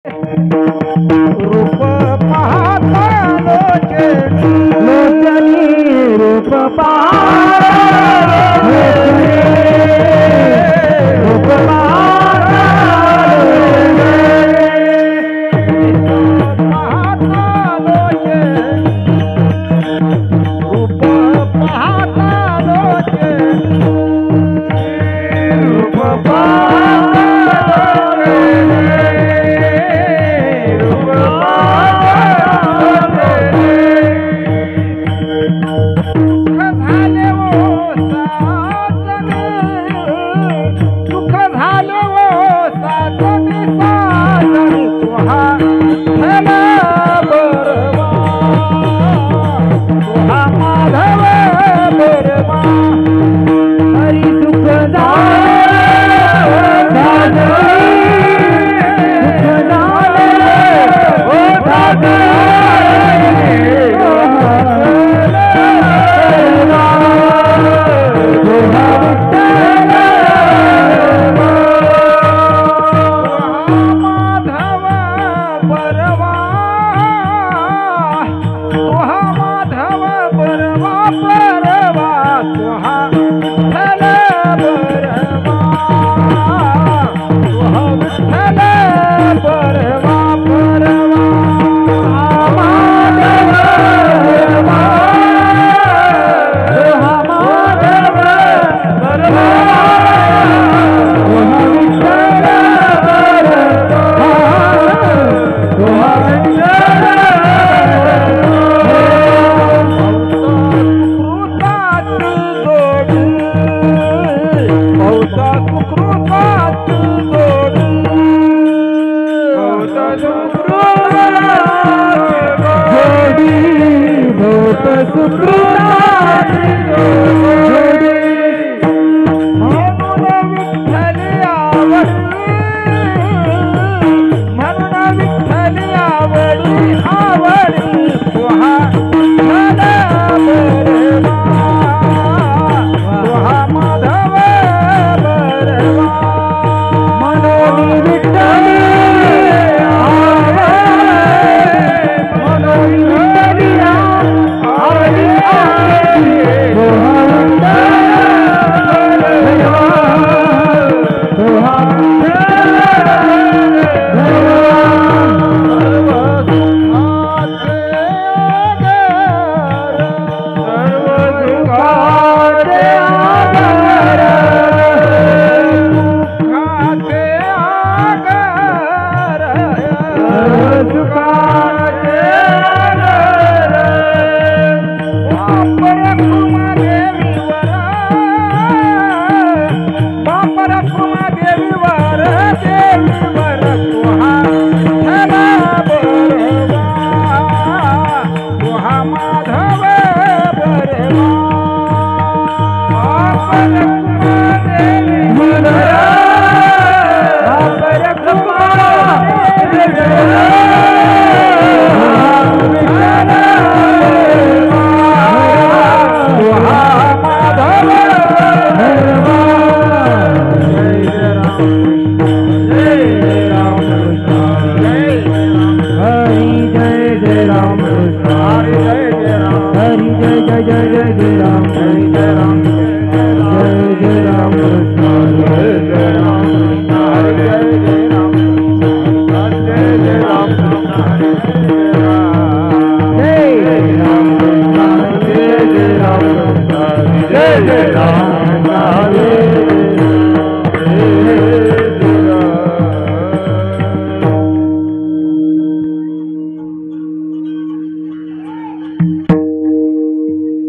रूप पाहता लोचनी रूप पाहता रूप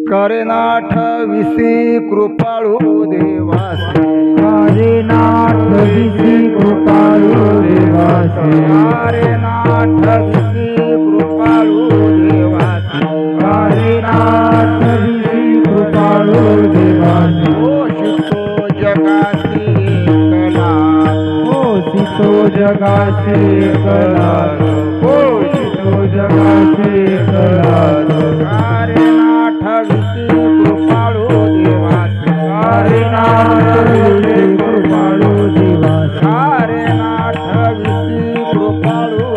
करे नाथ विसी कृपाळू देवासी, करे नाथ विसी कृपाळू देवासी, करे नाथ विसी कृपाळू देवासी, करे नाथ विसी कृपाळू देवासी, पोषितो जगासी कला, पोषितो जगासी कला, पोषितो जगासी कला, करे नाथ विसी कृपाळू देवासी, करे नाथ विसी कृपाळू देवासी, करे नाथ विसी कृपाळू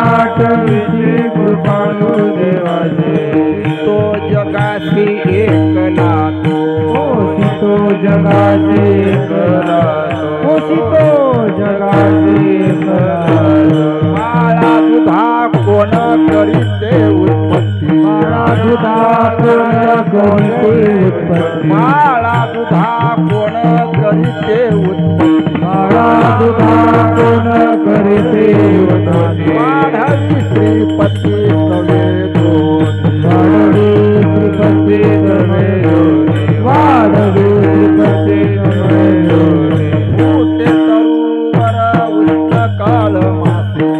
नाटविसी कृपाळू देवाचे तो जगासी एकला तो जगाचे एकला तो जगाचे एकला बाळा दुधा कोण करीते उत्पत्ती बाळा दुधा कोण कोणते उत्पत्ती बाळा दुधा कोण करीते उत्पत्ती बाळा दुधा कोण करीते उत्पत्ती वाढवी श्रीपती तवे दोनी वाढवी श्रीपती तवे दोनी वाढवी श्रीपती तवे दोनी भूते तरुवर उष्ण काळ मासे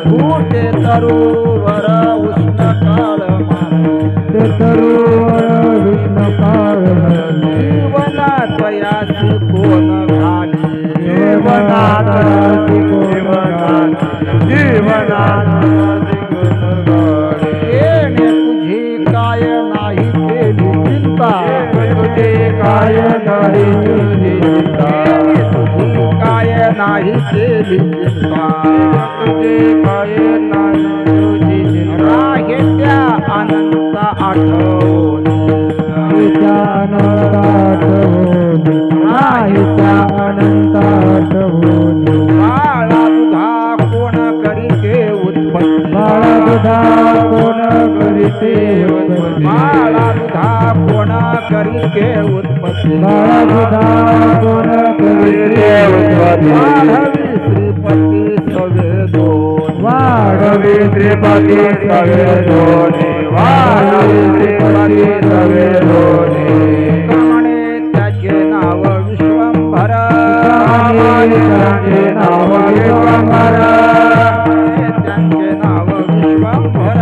भूते तरुवर उष्ण काळ मासे तरुवर विष्णु काळ जीवना त्वयासी कोण घाली जीवनाची जीवनाची येणे तुझी काय नाही केली चिंता तुझे काय नाही तुझी चिंता तुझी काय नाही केली चिंता तुझे काय नाही तुझी चिंता राहे त्या अनंत आठवणी राहीच्या अनंत आठवणी राहीच्या अनंत आठवणी बाळा दुधा कोण करीते उत्पत्ती बाळा दुधा कोण करीते उत्पत्ती बाळा दुधा कोण करीते उत्पत्ती बाळा दुधा कोण करीते उत्पत्ती वाढवी श्रीपती सवे दोन वाढवी श्रीपती सवे दोनी वाढवी श्रीपती सवे दोनी क्रमणे त्याचे नाव विश्वंभर त्याचे नाव विश्वंभर त्यांचे नाव विश्वंभर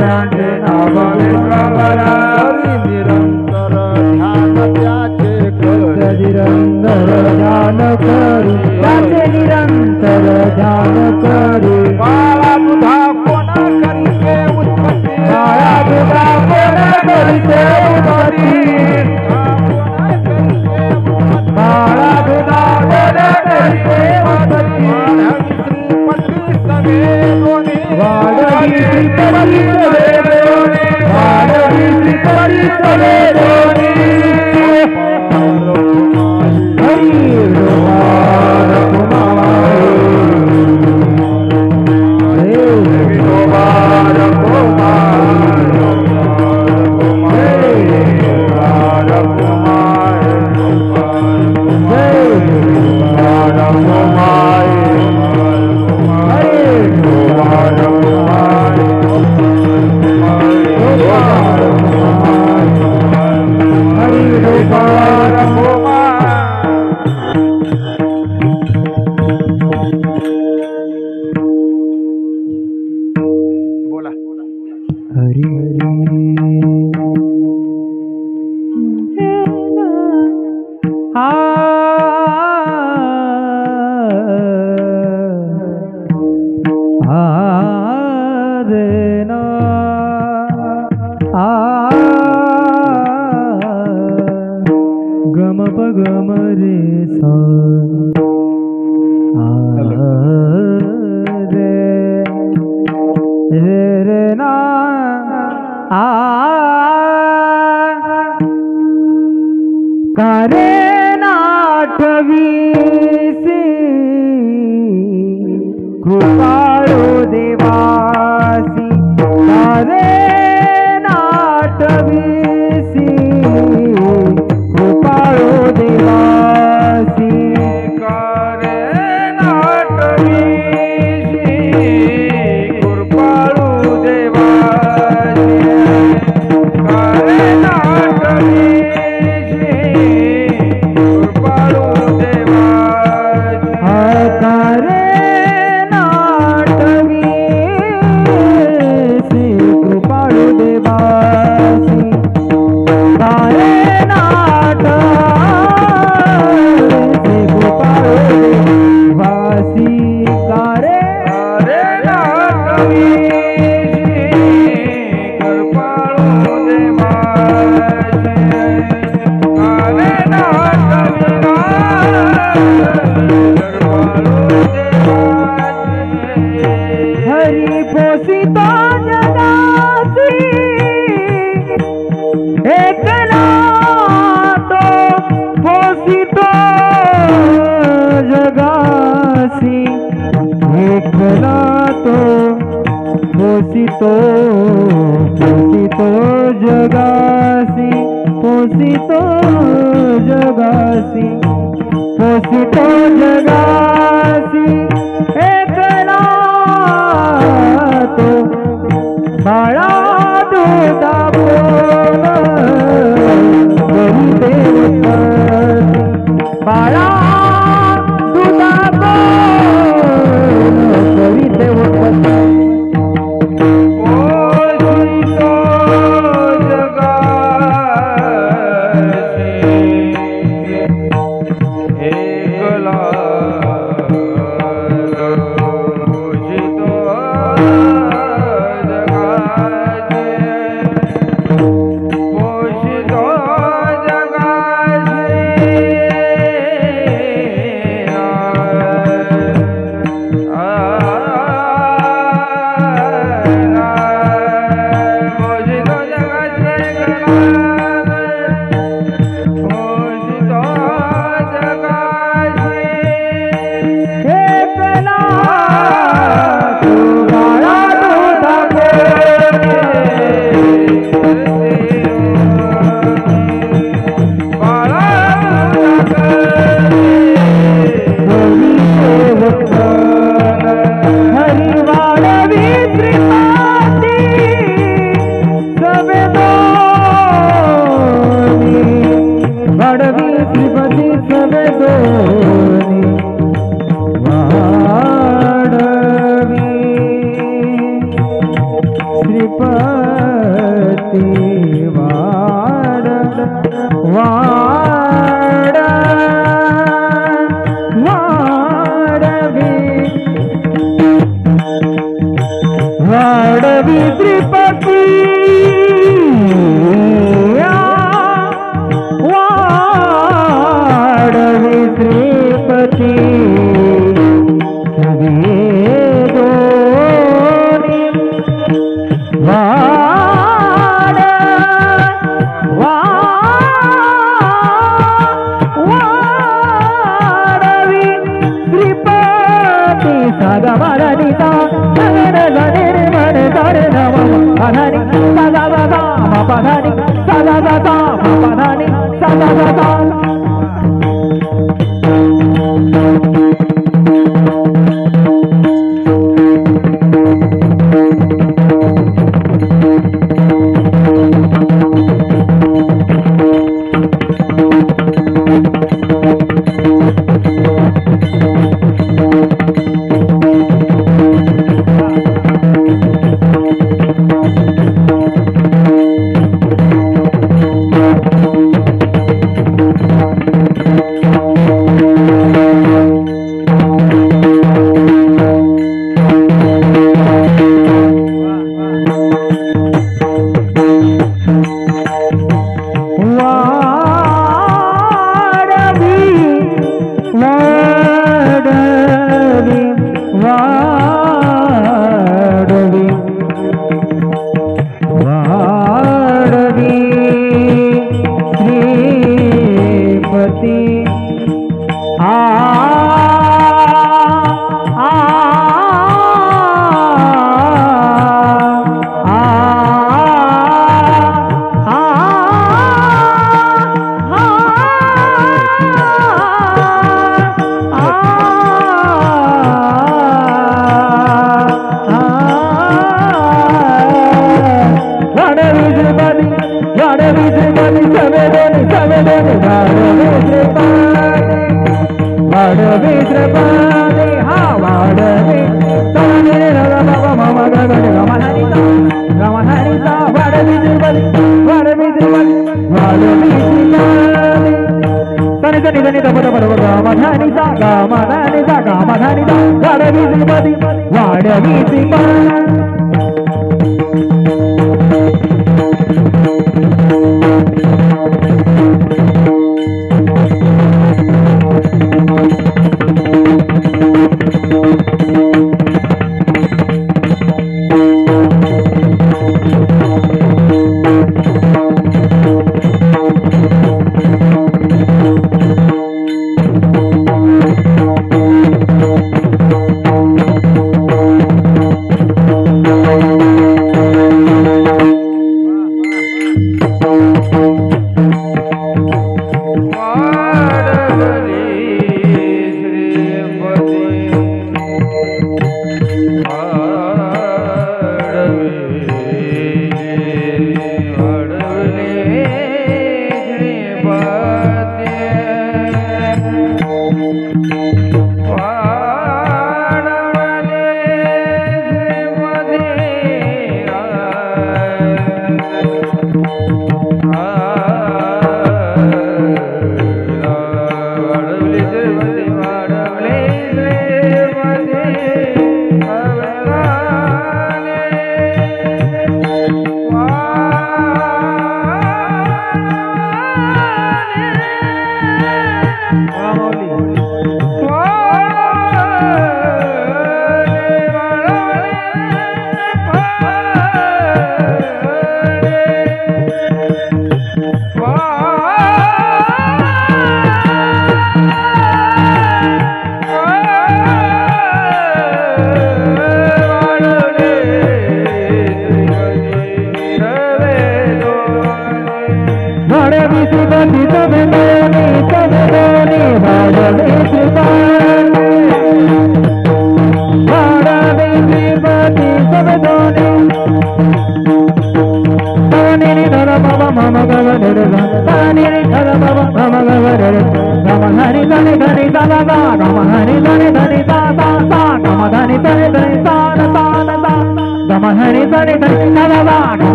त्याचे नाव विश्वंभर हरी निरंतर ध्यान त्याचे कर निरंतर ध्यान करू त्याचे निरंतर ध्यान करू बाळा दुधा कोण करीते उत्पत्ती बाळा दुधा कोण करीते उत्पत्ती बाळा दुधा कोण करीते उत्पत्ती वाढवी श्रीपती सवे दोनी वाढवी श्रीपती सवे दोनी हरी रोहार कुमार हरे रोहार कुमार हरे रोहार कुमार हरे रोहार कुमार हरे रोहार कुमार हरि रोहार बोला हरि रे ना गम प गम रे सा रे ना कारे नाठवीसी कृपाळू देवासी कारे नाठवीसी कृपाळू देवासी करे नाटवीशी कृपाळू देवाची करे नाटवीशी कृपाळू देवाची कारे नाठवीसी कृपाळू देवासी कारे नाठवीसी कृपाळू देवासी कारे करे नाटवीशी कृपाळू देवाची करे नाटवीशी कृपाळू हरी पोसितो जगासी एकला तो पोसितो जगासी एकला तो पोसितो पोसितो जगासी पोसितो जगासी पोसितो जगासी एकला तो बाळा दूधा बोल करीते उत्पत्ती बाळा दूधा बोल करीते उत्पत्ती वाडवी श्रीपती वाडवी श्रीपती वाडवी श्रीपती सागा वाडीता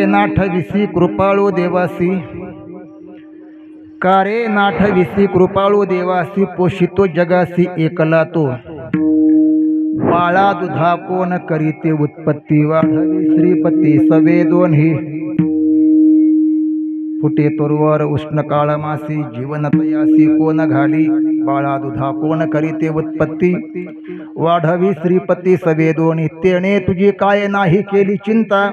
नाठविसी कृपाळू देवासी, कारे नाठविसी कृपाळू देवासी, पोषितो जगासी एकला तो, बाळा दुधा कोण करीते उत्पत्ती, वाढवी श्रीपती सवेदोन ही, फुटे तोरवर उष्ण काळमासी, जीवन तयासी कोण घाली, बाळा दुधा कोण करीते उत्पत्ती, वाढवी श्रीपती सवेदोनी, तेणे तुझी काय नाही केली चिंता,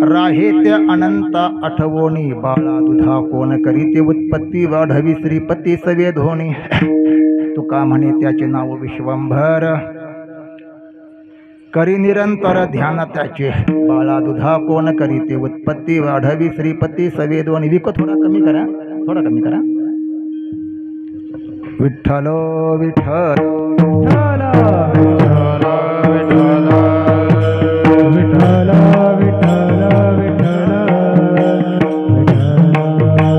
राहे त्या अनंता आठवणी, बाळा दुधा कोण करीते उत्पत्ती, वाढवी श्रीपती सवेदोनी, तुका म्हणे त्याचे नाव विश्वंभर, करी निरंतर ध्यान त्याचे, बाळा दुधा कोण करीते उत्पत्ती, वाढवी श्रीपती सवेदोनी. विको थोडा कमी करा, थोडा कमी करा. विठ्ठल विठ्ठल विठ्ठल विठ्ठल विठ्ठल विठ्ठल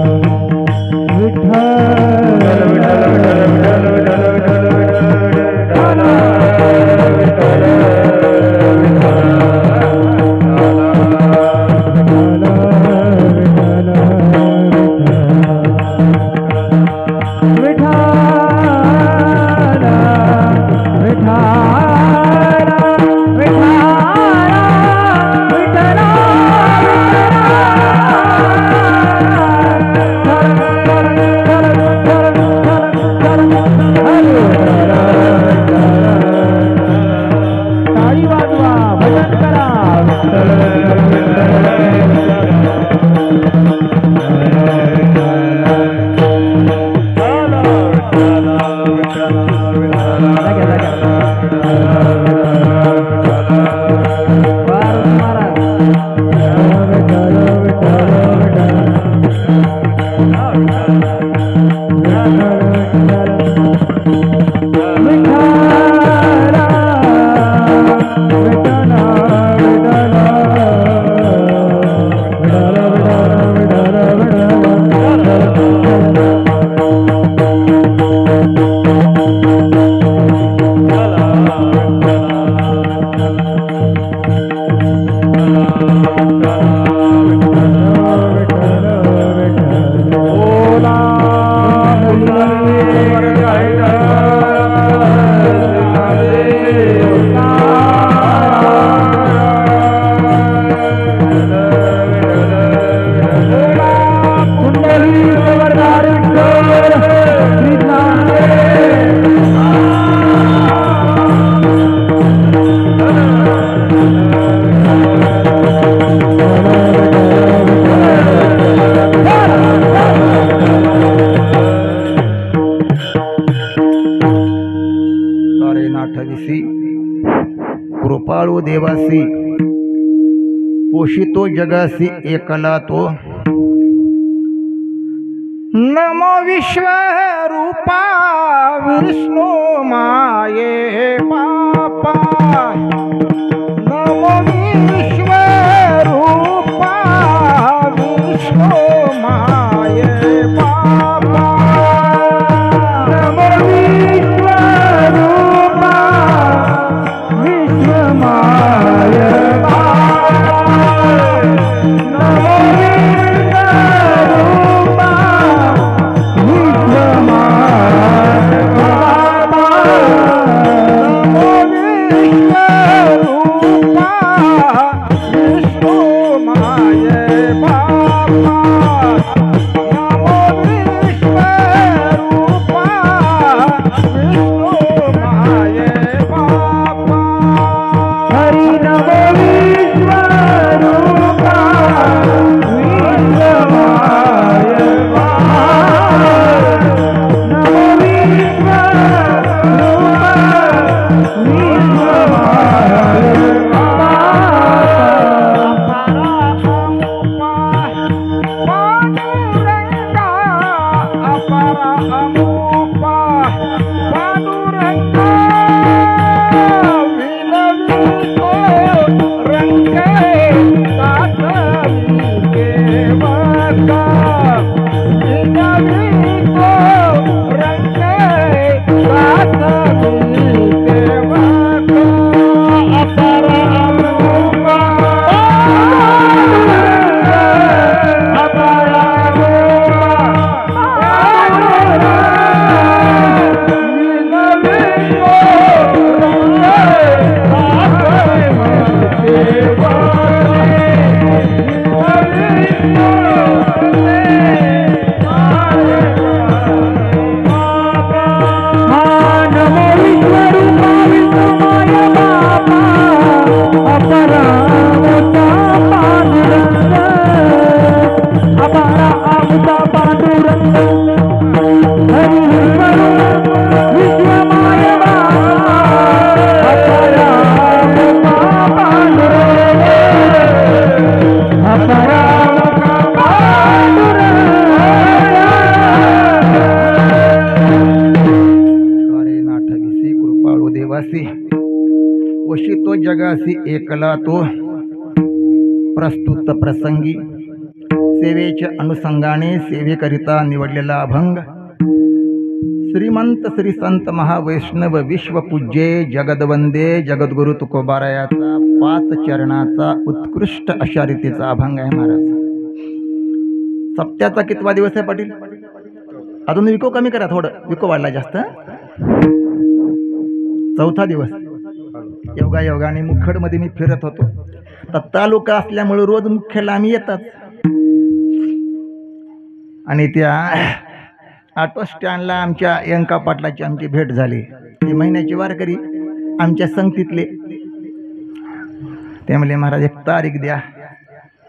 देवासी पोषितो जगासी एकला तो नमो विश्वरूपा विष्णु माये बापा नमो विश्वरूपा विष्णु माये बापा नमो विश्वरूपा विष्णु माये वशितो जगासी एकला तो प्रस्तुत प्रसंगी सेवेच्या अनुषंगाने सेवेकरिता निवडलेला अभंग श्रीमंत श्री संत महावैष्णव विश्वपूज्ये जगदवंदे जगद्गुरु तुकोबारायाचा 5 चरणाचा उत्कृष्ट अशा रीतीचा अभंग आहे महाराज. सप्त्याचा कितवा दिवस आहे पाटील? अजून विको कमी करा, थोडं विको वाढला जास्त. 4था दिवस. योगाने मुखेडमध्ये मी फिरत होतो तर तालुका असल्यामुळे रोज मुख्यला आम्ही येतात आणि त्या ऑटो स्टँडला आमच्या यंका पाटलाची आमची भेट झाली. ती महिन्याची वारकरी आमच्या संगतीतले. ते म्हणले महाराज एक तारीख द्या.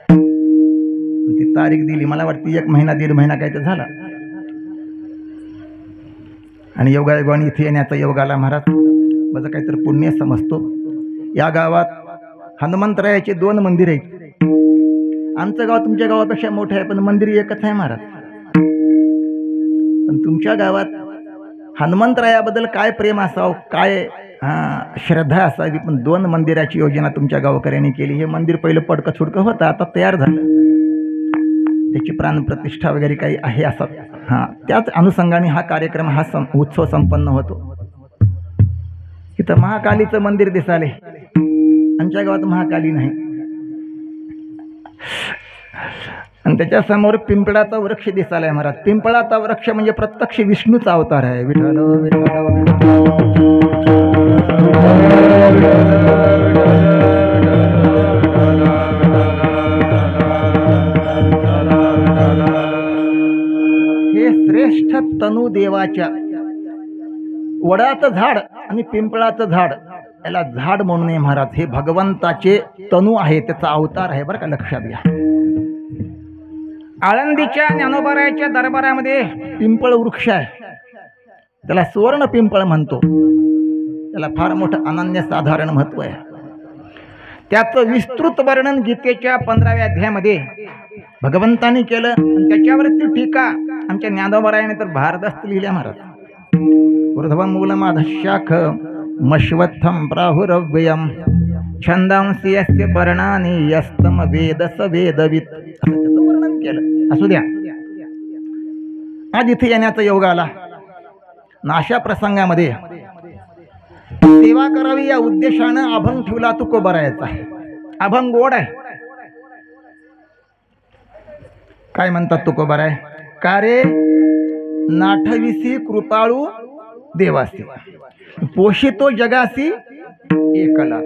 ती तारीख दिली. मला वाटते 1 महिना 1.5 महिना काय तर झाला. आणि योगाने इथे येण्याचा योगाला महाराज माझं काहीतरी पुण्य समजतो. या गावात हनुमंतरायाचे 2 मंदिर आहेत. आमचं गाव तुमच्या गावापेक्षा मोठं आहे पण मंदिर एकच आहे महाराज. पण तुमच्या गावात हनुमंतरायाबद्दल काय प्रेम असावं, काय श्रद्धा असावी, पण 2 मंदिराची योजना तुमच्या गावकऱ्यांनी केली. हे मंदिर पहिलं पडकं छुडकं होतं, आता तयार झालं. त्याची प्राणप्रतिष्ठा वगैरे काही आहे असं. त्याच अनुषंगाने हा कार्यक्रम, हा उत्सव संपन्न होतो. इथं महाकालीचं मंदिर दिसाले. आमच्या गावात महाकाली नाही. आणि त्याच्या समोर पिंपळाचा वृक्ष दिसालाय महाराज. पिंपळाचा वृक्ष म्हणजे प्रत्यक्ष विष्णूचा अवतार आहे. विठ्ठल हे श्रेष्ठ तनु देवाच्या वडाचं झाड आणि पिंपळाचं झाड याला झाड म्हणून नये महाराज. हे भगवंताचे तनु आहे, त्याचा अवतार आहे बरं का, लक्षात घ्या. आळंदीच्या ज्ञानोबारायाच्या दरबारामध्ये पिंपळ वृक्ष आहे. त्याला सुवर्ण पिंपळ म्हणतो. त्याला फार मोठं अनन्यसाधारण महत्व आहे. त्याचं विस्तृत वर्णन गीतेच्या 15व्या अध्यायामध्ये भगवंतांनी केलं आणि त्याच्यावरती टीका आमच्या ज्ञानोबरायाने तर भारदस्त लिहिल्या महाराज. ऊर्ध्वमूलमाधशाख मश्वत्थम प्राहुरव्ययम छंदांसी यस्य पर्णानि यस्तम वेदस वेदवित, असं त्याचं वर्णन केलं. असू द्या, आज इथे येण्याचा योग आला. अशा प्रसंगामध्ये सेवा करावी या उद्देशानं अभंग ठेवला तुकोबारायाचा. अभंग गोड आहे. काय म्हणतात तुकोबाराय? का रे नाठविसी कृपाळू देवासी, पोषितो जगासी एकला.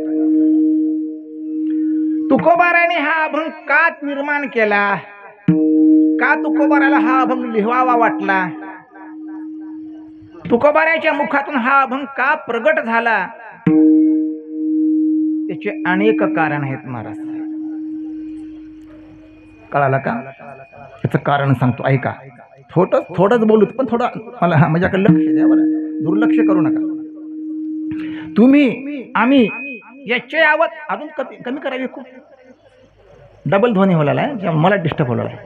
तुकोबारायाने हा अभंग का निर्माण केला? का तुकोबारायाला हा अभंग लिहावा वाटला? तुकोबारायाच्या मुखातून हा अभंग का प्रगट झाला? त्याचे अनेक कारण आहेत महाराज. कळालं का? त्याचं कारण सांगतो, ऐका. थोडंच बोलू, पण थोडं मला माझ्याकडे लक्ष द्या बरं, दुर्लक्ष करू नका. तुम्ही आम्ही याचे आवत अजून कमी करावी. खूप डबल ध्वनी होलाला आहे, मला डिस्टर्ब होणार आहे.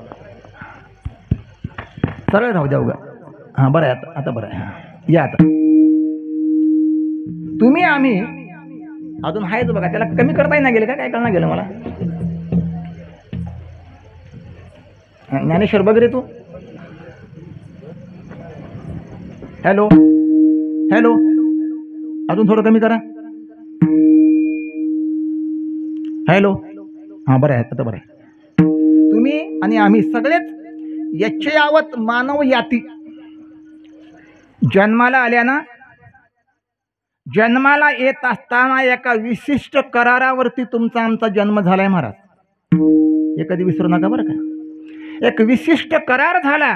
सरळ राहू द्या उगा. हां बरं आहे आता बरं आहे. या आता तुम्ही आम्ही अजून आहेच बघा, त्याला कमी करता येईना गेले का? काय कळणार गेलं मला? ज्ञानेश्वर बघ रे तू. हॅलो हॅलो, अजून थोडं कमी करा. हॅलो, हां बरं आहे आता बरं आहे. तुम्ही आणि आम्ही सगळेच याचे यावत मानव याती जन्माला आल्या ना. जन्माला येत असताना एका विशिष्ट करारावरती तुमचा आमचा जन्म झालाय महाराज. हे कधी विसरू नका बरं का. एक विशिष्ट करार झाला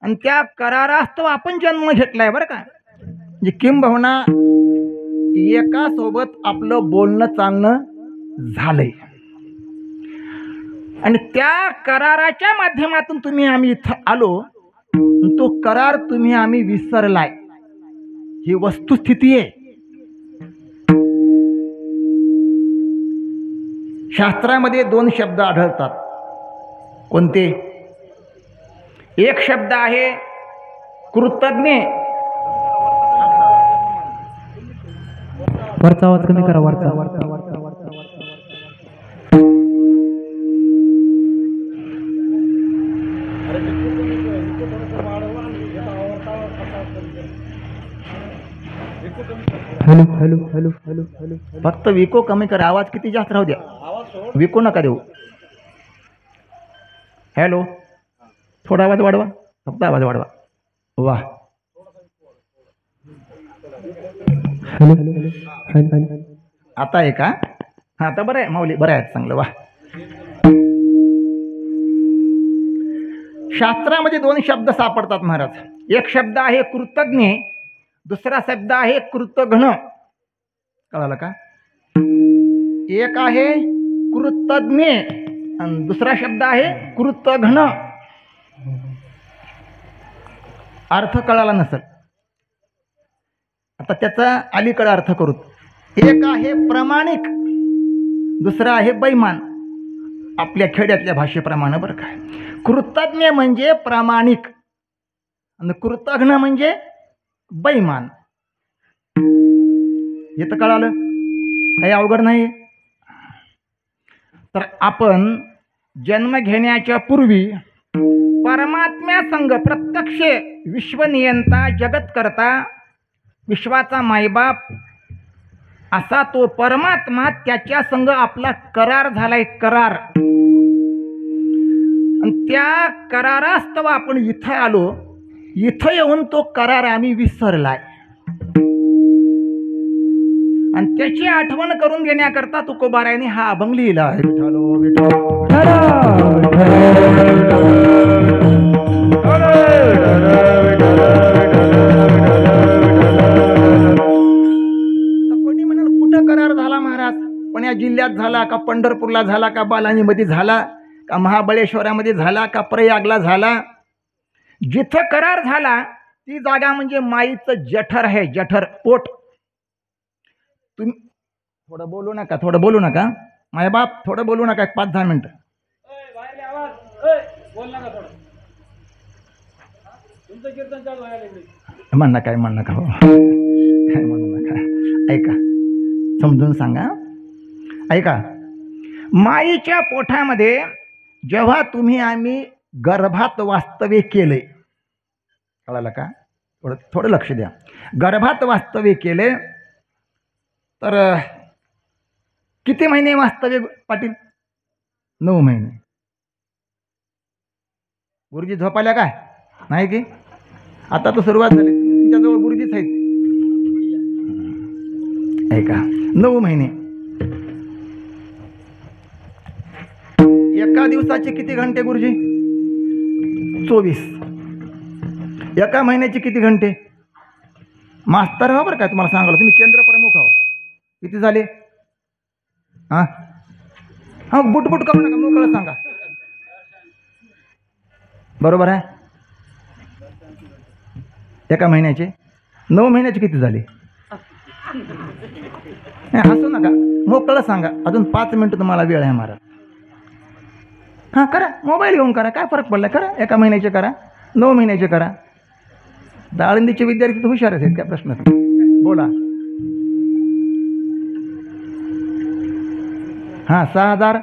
आणि त्या करारास्तव आपण जन्म घेतलाय बरं का. म्हणजे किंबहुना एका सोबत आपलं बोलणं चालणं झालंय आणि त्या कराराच्या माध्यमातून तुम्ही आम्ही इथं आलो. तो करार तुम्ही आम्ही विसरलाय, ही वस्तुस्थिती आहे. शास्त्रामध्ये 2 शब्द आढळतात. कोणते? एक शब्द आहे कृतज्ञ. वरचा आवाज कमी करा. वरचा hello hello hello hello hello. फक्त विको कमी करा, आवाज किती जास्त राहू द्या, विको नका देऊ. हॅलो, थोडा आवाज वाढवा, फक्त आवाज वाढवा. वा, हॅलो हॅलो. आता आहे का? हा आता बरं आहे माऊली, बरं आहे, चांगलं. वा. शास्त्रामध्ये 2 शब्द सापडतात महाराज. एक शब्द आहे कृतज्ञ, दुसरा शब्द आहे कृतघ्न. कळालं का? एक आहे कृतज्ञ आणि दुसरा शब्द आहे कृतघ्न. अर्थ कळाला नसेल, आता त्याचा अलीकडे अर्थ करू. एक आहे प्रामाणिक, दुसरा आहे बैमान. आपल्या खेड्यातल्या भाषेप्रमाणे बरं काय. कृतज्ञ म्हणजे प्रामाणिक आणि कृतघ्न म्हणजे बैमान. हे तर कळालं, काही अवघड नाही. तर आपण जन्म घेण्याच्या पूर्वी परमात्म्या संग प्रत्यक्ष विश्वनियंता, जगतकर्ता, विश्वाचा मायबाप असा तो परमात्मा, त्याच्या संग आपला करार झालाय, करार. आणि त्या करारास्तव आपण इथं आलो. इथं येऊन तो करार आम्ही विसरलाय आणि त्याची आठवण करून देण्याकरता तुकोबारायाने हा अभंग लिहिला आहे. विठ्ठलो कोणी म्हणाल कुठं करार झाला महाराज? पुण्या जिल्ह्यात झाला का, पंढरपूरला झाला का, बालाजीमध्ये झाला का, महाबळेश्वरामध्ये झाला का, प्रयागला झाला? जिथं करार झाला ती जागा म्हणजे माईचं जठर आहे, जठर, पोट. थोडं बोलू नका माझ्या बाप, थोडं बोलू नका, 5-10 मिनिटं. म्हण नका हो, काय म्हणू नका. ऐका, समजून सांगा. ऐका, माईच्या पोटामध्ये जेव्हा तुम्ही आम्ही गर्भात वास्तव्य केले, कळालं का? थोडं लक्ष द्या. गर्भात वास्तव्य केले तर किती महिने वास्तव्य पाटील? 9 महिने. गुरुजी झोपायला काय नाही की? आता तर सुरुवात झाली, तुमच्याजवळ गुरुजीच आहेत. ऐका, 9 महिने. एका दिवसाचे किती घंटे गुरुजी? 24. एका महिन्याचे किती घंटे? मास्तर हो बरं काय, तुम्हाला सांगाल, तुम्ही केंद्र प्रमुख आहो. किती झाले? हा बुटबुट करू नका, मोकळं सांगा. बरोबर आहे. एका महिन्याचे 9 महिन्याचे किती झाले? हसू नका, मोकळं सांगा. अजून 5 मिनिटं तुम्हाला वेळ आहे महाराज. हां करा, मोबाईल घेऊन करा, काय फरक पडला? करा, एका महिन्याचे करा, 9 महिन्याचे करा. दाळिंदीचे विद्यार्थी तर हुशारच आहेत, काय प्रश्न? बोला. हां 6,000.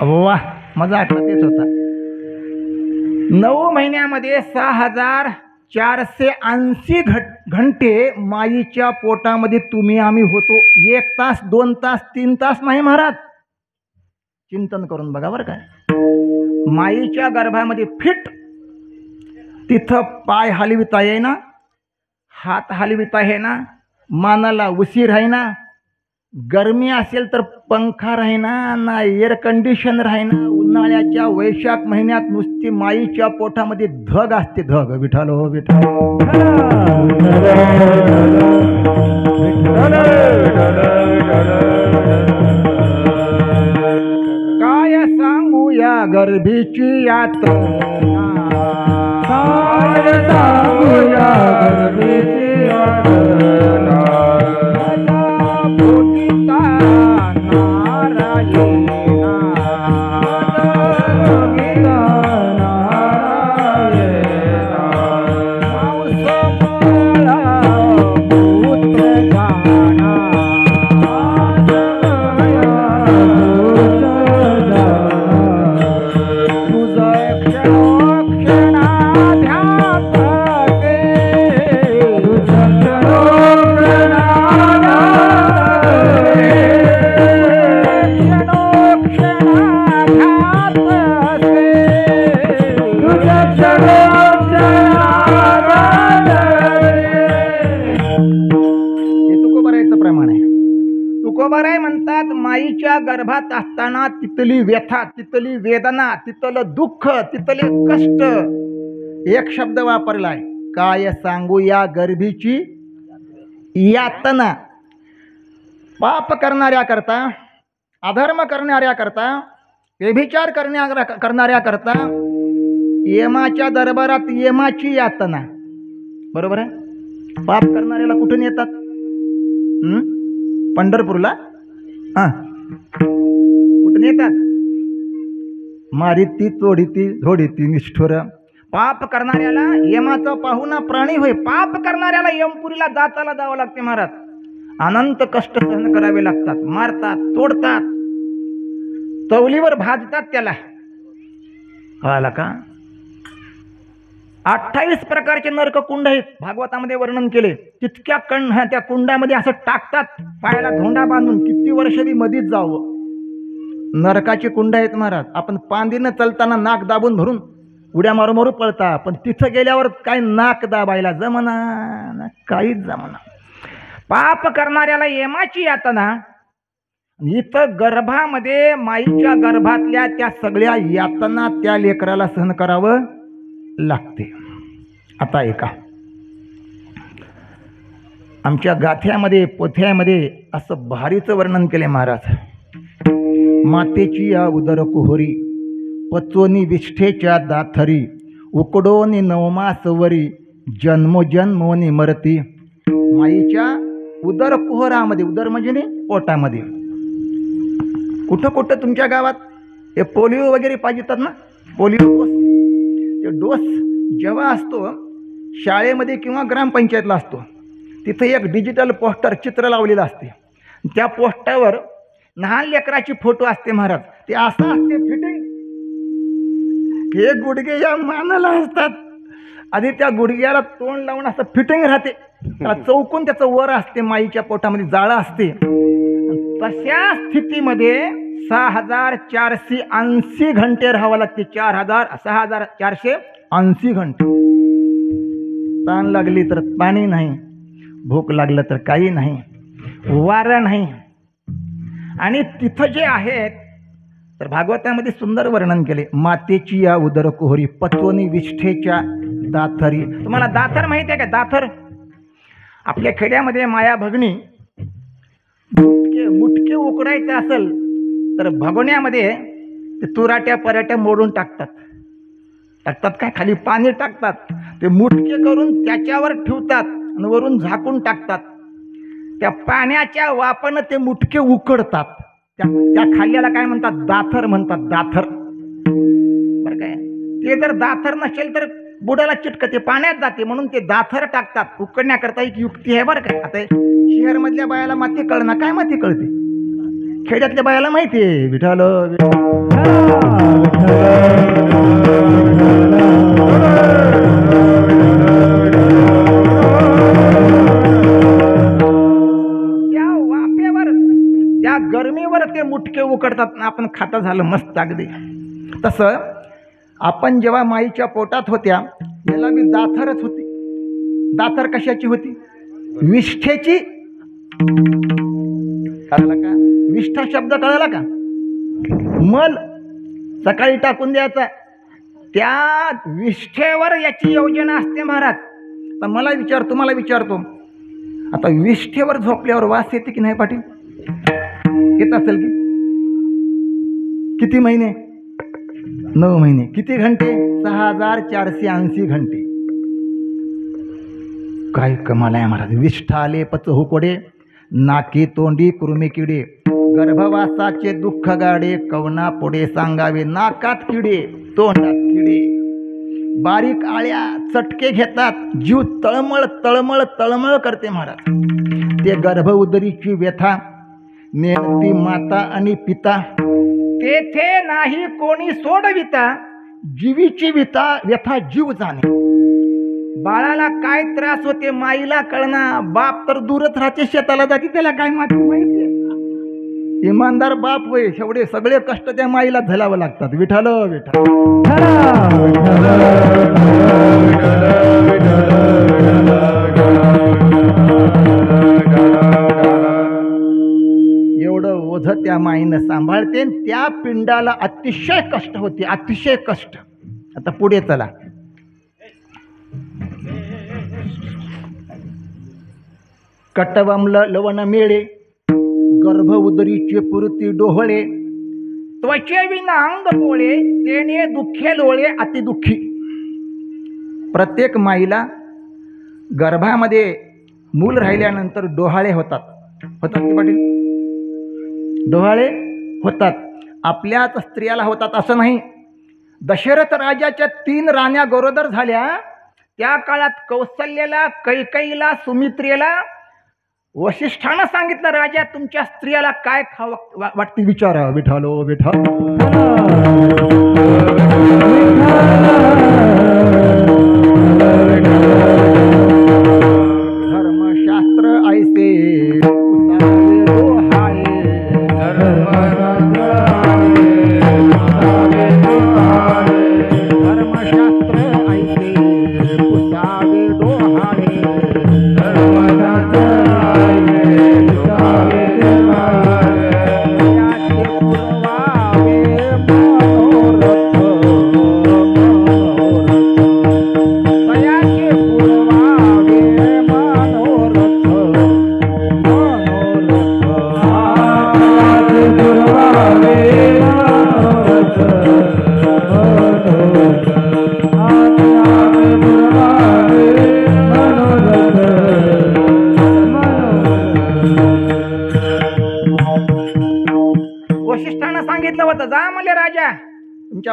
वा, मजा आठवत तेच होता. 9 महिन्यामध्ये 6,480 घंटे माईच्या पोटामध्ये तुम्ही आम्ही होतो. 1 तास, 2 तास, 3 तास नाही महाराज. चिंतन करून बघा बरं काय. माईच्या गर्भामध्ये फिट, तिथं पाय हलविता येईना, हात हलविता येईना, मानाला उशीर आहे ना, गरमी असेल तर पंखा राहीना ना, एअर कंडिशन राहीना. उन्हाळ्याच्या वैशाख महिन्यात नुसती माईच्या पोटामध्ये धग असते, धग. विठ्ठल हो विठ्ठल. काय सांगू या गर्भीची यात्रा, काय सांगू या गर्भीची यात्रा. तुकोबाराय म्हणतात, माईच्या गर्भात असताना तिथली व्यथा, तिथली वेदना, तिथलं दुःख, तिथले कष्ट, एक शब्द वापरलाय, काय सांगू या गर्भीची यातना. पाप करणाऱ्या करता, अधर्म करणाऱ्या करता, व्यभिचार करणाऱ्या करता यमाच्या दरबारात यमाची यातना. बरोबर आहे. पाप करणाऱ्याला कुठून येतात? पंढरपूरला. कुठून येतात? मारिती, तोडीती, झोडीती, निष्ठुर. पाप करणाऱ्याला यमाचा पाहुणा प्राणी होय. पाप करणाऱ्याला यमपुरीला जाताला जावं लागते महाराज. अनंत कष्ट सहन करावे लागतात. मारतात, तोडतात, तवलीवर भाजतात त्याला. कळाला का? 28 प्रकारचे नरक कुंड आहेत, भागवतामध्ये वर्णन केले. तितक्या त्या कुंडामध्ये असं टाकतात, पायाला धोंडा बांधून. किती वर्ष बी मधीच जावं. नरकाचे कुंड आहेत महाराज. आपण पांदीनं चलताना नाक दाबून धरून उड्या मारू मारू पळता, पण तिथं गेल्यावर काय नाक दाबायला जमना, काहीच जमना. पाप करणाऱ्याला यमाची यातना. इथं गर्भामध्ये माईच्या गर्भातल्या त्या सगळ्या यातना त्या लेकराला सहन करावं लागते. आता ऐका, आमच्या गाथ्यामध्ये, पोथ्यामध्ये असं भारीचं वर्णन केले महाराज. मातेची या उदर कुहरी, पचोनी विष्ठेच्या दाथरी, उकडोनी 9 मास वरी, जन्मोजन्मोनी मरती. माईच्या उदर कुहरामध्ये, उदर म्हणजे नाही पोटामध्ये. कुठं कुठं तुमच्या गावात हे पोलिओ वगैरे पाहिजेतात ना, पोलिओ डोस. ते डोस जेव्हा असतो शाळेमध्ये किंवा ग्रामपंचायतला असतो, तिथे एक डिजिटल पोस्टर चित्र लावलेलं असते. त्या पोस्टरवर लहान लेकराची फोटो असते महाराज. ते असं असते फिटिंग, हे गुडघे या मानाला असतात आणि त्या गुडघ्याला तोंड लावून असं फिटिंग राहते. त्याला चौकून त्याचं वर असते, माईच्या पोटामध्ये जाळं असते. तशा स्थितीमध्ये 6480 घंटे राहावं लागते. 6480 घंटे. ताण लागली तर पाणी नाही, भूक लागलं तर काही नाही, वारा नाही. आणि तिथं जे आहेत तर भागवतामध्ये सुंदर वर्णन केले. मातेची या उदर कुहरी, पचवणी विष्ठेच्या दाथरी. तुम्हाला दाथर माहिती आहे का? दाथर आपल्या खेड्यामध्ये माया भगणी मुटके उकडायचं असेल तर भगोण्यामध्ये ते तुराट्या पराट्या मोडून टाकतात काय, खाली पाणी टाकतात, ते मुटके करून त्याच्यावर ठेवतात आणि वरून झाकून टाकतात. त्या पाण्याच्या वाफानं ते मुटके उकडतात. त्या खाल्ल्याला काय म्हणतात? दाथर म्हणतात. दाथर बरं काय. ते जर दाथर नसेल तर बुडाला चिटकते, पाण्यात जाते, म्हणून ते दाथर टाकतात उकडण्याकरता. एक युक्ती आहे बरं काय. आता शहर मधल्या बायाला माती कळणार, काय माती कळते? खेड्यातल्या बायाला माहिती आहे. विठाल त्या वाफेवर, त्या गरमीवर ते मुटके उकडतात. आपण खातं झालं मस्त अगदी. तसं आपण जेव्हा माईच्या पोटात होत्या याला बी दाथरच होती. दाथर कशाची होती? विष्ठेची. कळाला का? विष्ठा शब्द कळाला का? मल सकाळी टाकून द्यायचा. त्या विष्ठेवर याची योजना असते महाराज. तर मला तुम्हाला विचारतो, आता विष्ठेवर झोपल्यावर वास येते की नाही पाटील? येत असेल की? किती महिने? 9 महिने. किती घंटे? 6480 घंटे. काय कमाल आहे महाराज. विष्ठाले पच हुकोडे, नाकी तोंडी कुरुमे किडे, गर्भवासाचे दुःख गाडे, कवना पुढे सांगावे. नाकात किडे, तोंडात किडे, बारीक आळ्या चटके घेतात, जीव तळमळ तळमळ तळमळ करते महाराज. ते गर्भ उदरीची व्यथा, नेमती माता आणि पिता, तेथे नाही कोणी सोडविता, जीवीची व्यथा जीव जाणे. बाळाला काय त्रास होते माईला कळना. बाप तर दूरच राहते, शेताला जाते, त्याला काय माहिती? इमानदार बाप वय एवढे सगळे कष्ट त्या माईला झेलावं लागतात. विठाल विठाल एवढं ओझ त्या माईनं सांभाळते. त्या पिंडाला अतिशय कष्ट होते, अतिशय कष्ट. आता पुढे चला. कटवमल लवण मेळे, गर्भ उदरीचे पुरती डोहळे, त्वचे विना अंग पोळे, तेने दुःखे लोळे अतिदुःखी. प्रत्येक माईला गर्भामध्ये मूल राहिल्यानंतर डोहाळे होतात की पाटील? डोहाळे होतात. आपल्याच स्त्रियाला होतात असं नाही. दशरथ राजाच्या 3 राण्या गरोदर झाल्या. त्या काळात कौसल्याला, कैकईला, सुमित्रेला वशिष्ठानं सांगितलं, राजा तुमच्या स्त्रियाला काय खावं वाटते विचारा. विठालो विठाल धर्मशास्त्र ऐसे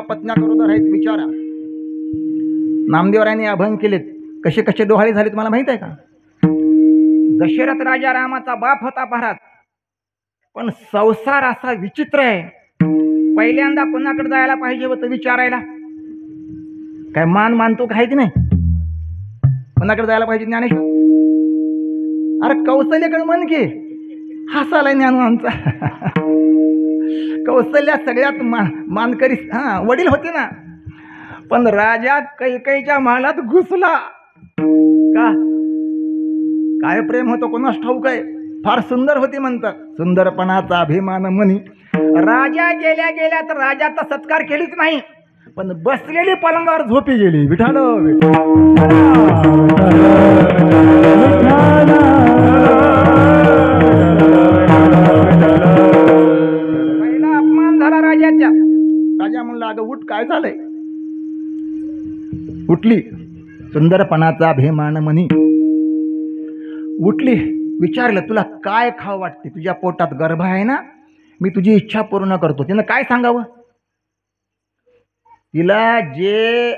तुमच्या पत्न्या करोदर आहेत विचारा. नामदेवरायांनी अभंग केलेत, कसे कसे डोहाळे झाले तुम्हाला माहित आहे का? दशरथ राजा रामाचा बाप होता भारत, पण संसार असा विचित्र आहे. पहिल्यांदा कोणाकडे जायला पाहिजे होतं विचारायला? काय मान मानतो काय की नाही? कोणाकडे जायला पाहिजे ज्ञानेश्वर? अरे कौशल्याकडे मन की हसायला ज्ञानू आमचा. कौशल्या सगळ्यात मानकरी वडील होते ना, पण राजा कैकेयीच्या महालात घुसला का? काय प्रेम होतं कोणास ठाऊक आहे. फार सुंदर होती म्हणतात, सुंदरपणाचा अभिमान मनी. राजा गेल्या गेल्या तर राजाचा सत्कार केलीच नाही, पण बसलेली पलंगावर झोपी गेली. विठाल पहिला अपमान झाला राजाच्या. राजा म्हणला अगं उठ, काय झालंय? उठली, सुंदरपणाचा अभिमान मनी. उठली, विचारलं तुला काय खावं वाटते? तुझ्या पोटात गर्भ आहे ना, मी तुझी इच्छा पूर्ण करतो. तिनं काय सांगावं? तिला जे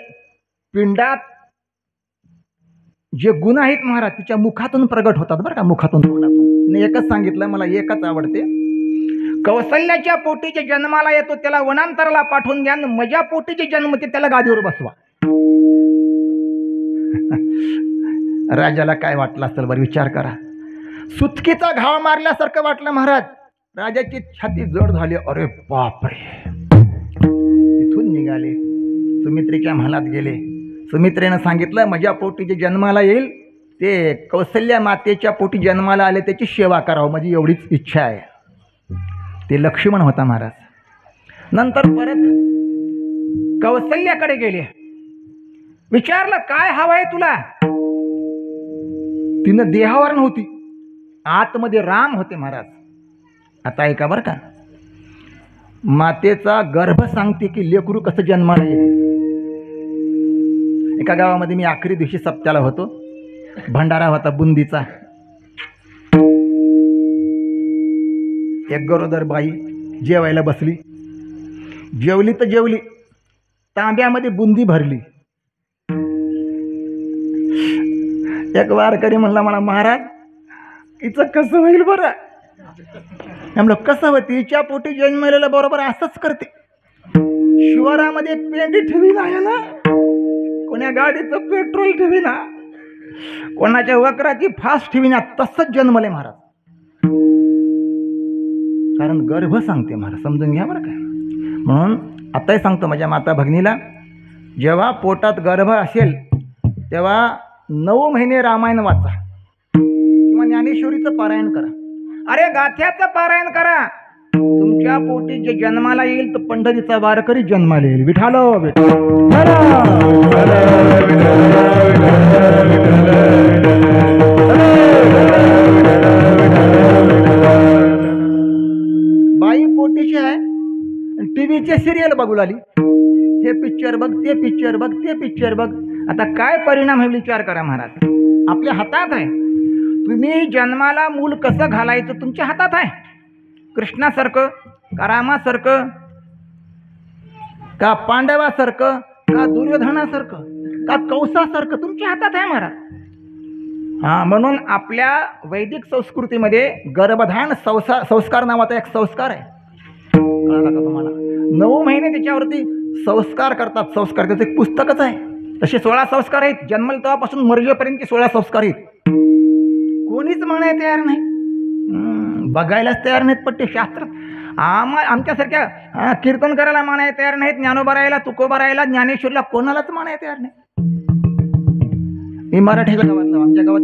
पिंडात जे गुण आहेत महाराज तिच्या मुखातून प्रगट होतात बरं का, मुखातून तोंडातून. तिने एकच सांगितलं, मला एकच आवडते, कौशल्याच्या पोटी जे जन्माला येतो त्याला वनांतराला पाठवून द्या, माझ्या पोटी जे जन्मते त्याला गादीवर बसवा. राजाला काय वाटलं असेल बरं विचार करा. सुतकीचा घाव मारल्यासारखं वाटलं महाराज. राजाची छाती जड झाली. अरे बापरे. तिथून निघाले, सुमित्रेच्या महालात गेले. सुमित्रेनं सांगितलं माझ्या पोटी जे जन्माला येईल ते कौशल्या मातेच्या पोटी जन्माला आले त्याची सेवा करावं, माझी एवढीच इच्छा आहे. ते लक्ष्मण होता महाराज. नंतर परत कौशल्याकडे गेले, विचारलं काय हवं आहे तुला? तिनं देहावर नव्हती, आतमध्ये राम होते महाराज. आता ऐका बरं का, मातेचा गर्भ सांगते की लेकरू कसं जन्माला येईल. एका गावामध्ये मी आखरी दिवशी सप्त्याला होतो, भंडारा होता बुंदीचा. एक गरोदर बाई जेवायला बसली, जेवली तर जेवली, तांब्यामध्ये बुंदी भरली. एक वारकरी म्हणला मला महाराज हिचं कसं होईल बरं? म्हणलं कसं होतं? तिच्या पोटी जन्मलेलं बरोबर असंच करते. शिवारामध्ये पेंडी ठेवी नाही ना, कोण्या गाडीचं पेट्रोल ठेवी ना, कोणाच्या वक्राची फास्ट ठेवी ना, तसंच जन्मले महाराज. कारण गर्भ सांगते महाराज, समजून घ्या बरं का. म्हणून आताही सांगतो माझ्या माता भगिनीला, जेव्हा पोटात गर्भ असेल तेव्हा 9 महिने रामायण वाचा किंवा ज्ञानेश्वरीचं पारायण करा. अरे गाथ्याचं पारायण करा. तुमच्या पोटी जे जन्माला येईल तर पंढरीचा वारकरी जन्माला येईल. विठाल बाई पोटीची आहे, टीव्हीचे सिरियल बघू लागली. हे पिक्चर बघ, ते पिक्चर बघ, ते पिक्चर बघ. आता काय परिणाम होईल विचार करा महाराज. आपल्या हातात आहे. तुम्ही जन्माला मूल कसं घालायचं तुमच्या हातात आहे. कृष्णासारखं का रामासारखं का पांडवासारखं का दुर्योधनासारखं का कौसासारखं तुमच्या हातात आहे महाराज. म्हणून आपल्या वैदिक संस्कृतीमध्ये गर्भधान संस्कार नावाचा एक संस्कार आहे. कळाला का तुम्हाला? 9 महिने त्याच्यावरती संस्कार करतात. संस्कार त्याचं एक पुस्तकच आहे. तसे 16 संस्कार आहेत. जन्मल तेव्हापासून मरेपर्यंत 16 संस्कार आहेत. कोणीच म्हणायला तयार नाही, बघायलाच तयार नाहीत. पट्टे शास्त्र आमच्यासारख्या कीर्तन करायला म्हणायला तयार नाहीत, ज्ञानोबा राहायला, तुकोबा राहायला, ज्ञानेश्वरला कोणालाच म्हणायला तयार नाही. मी मराठीच्या गावातला, आमच्या गावात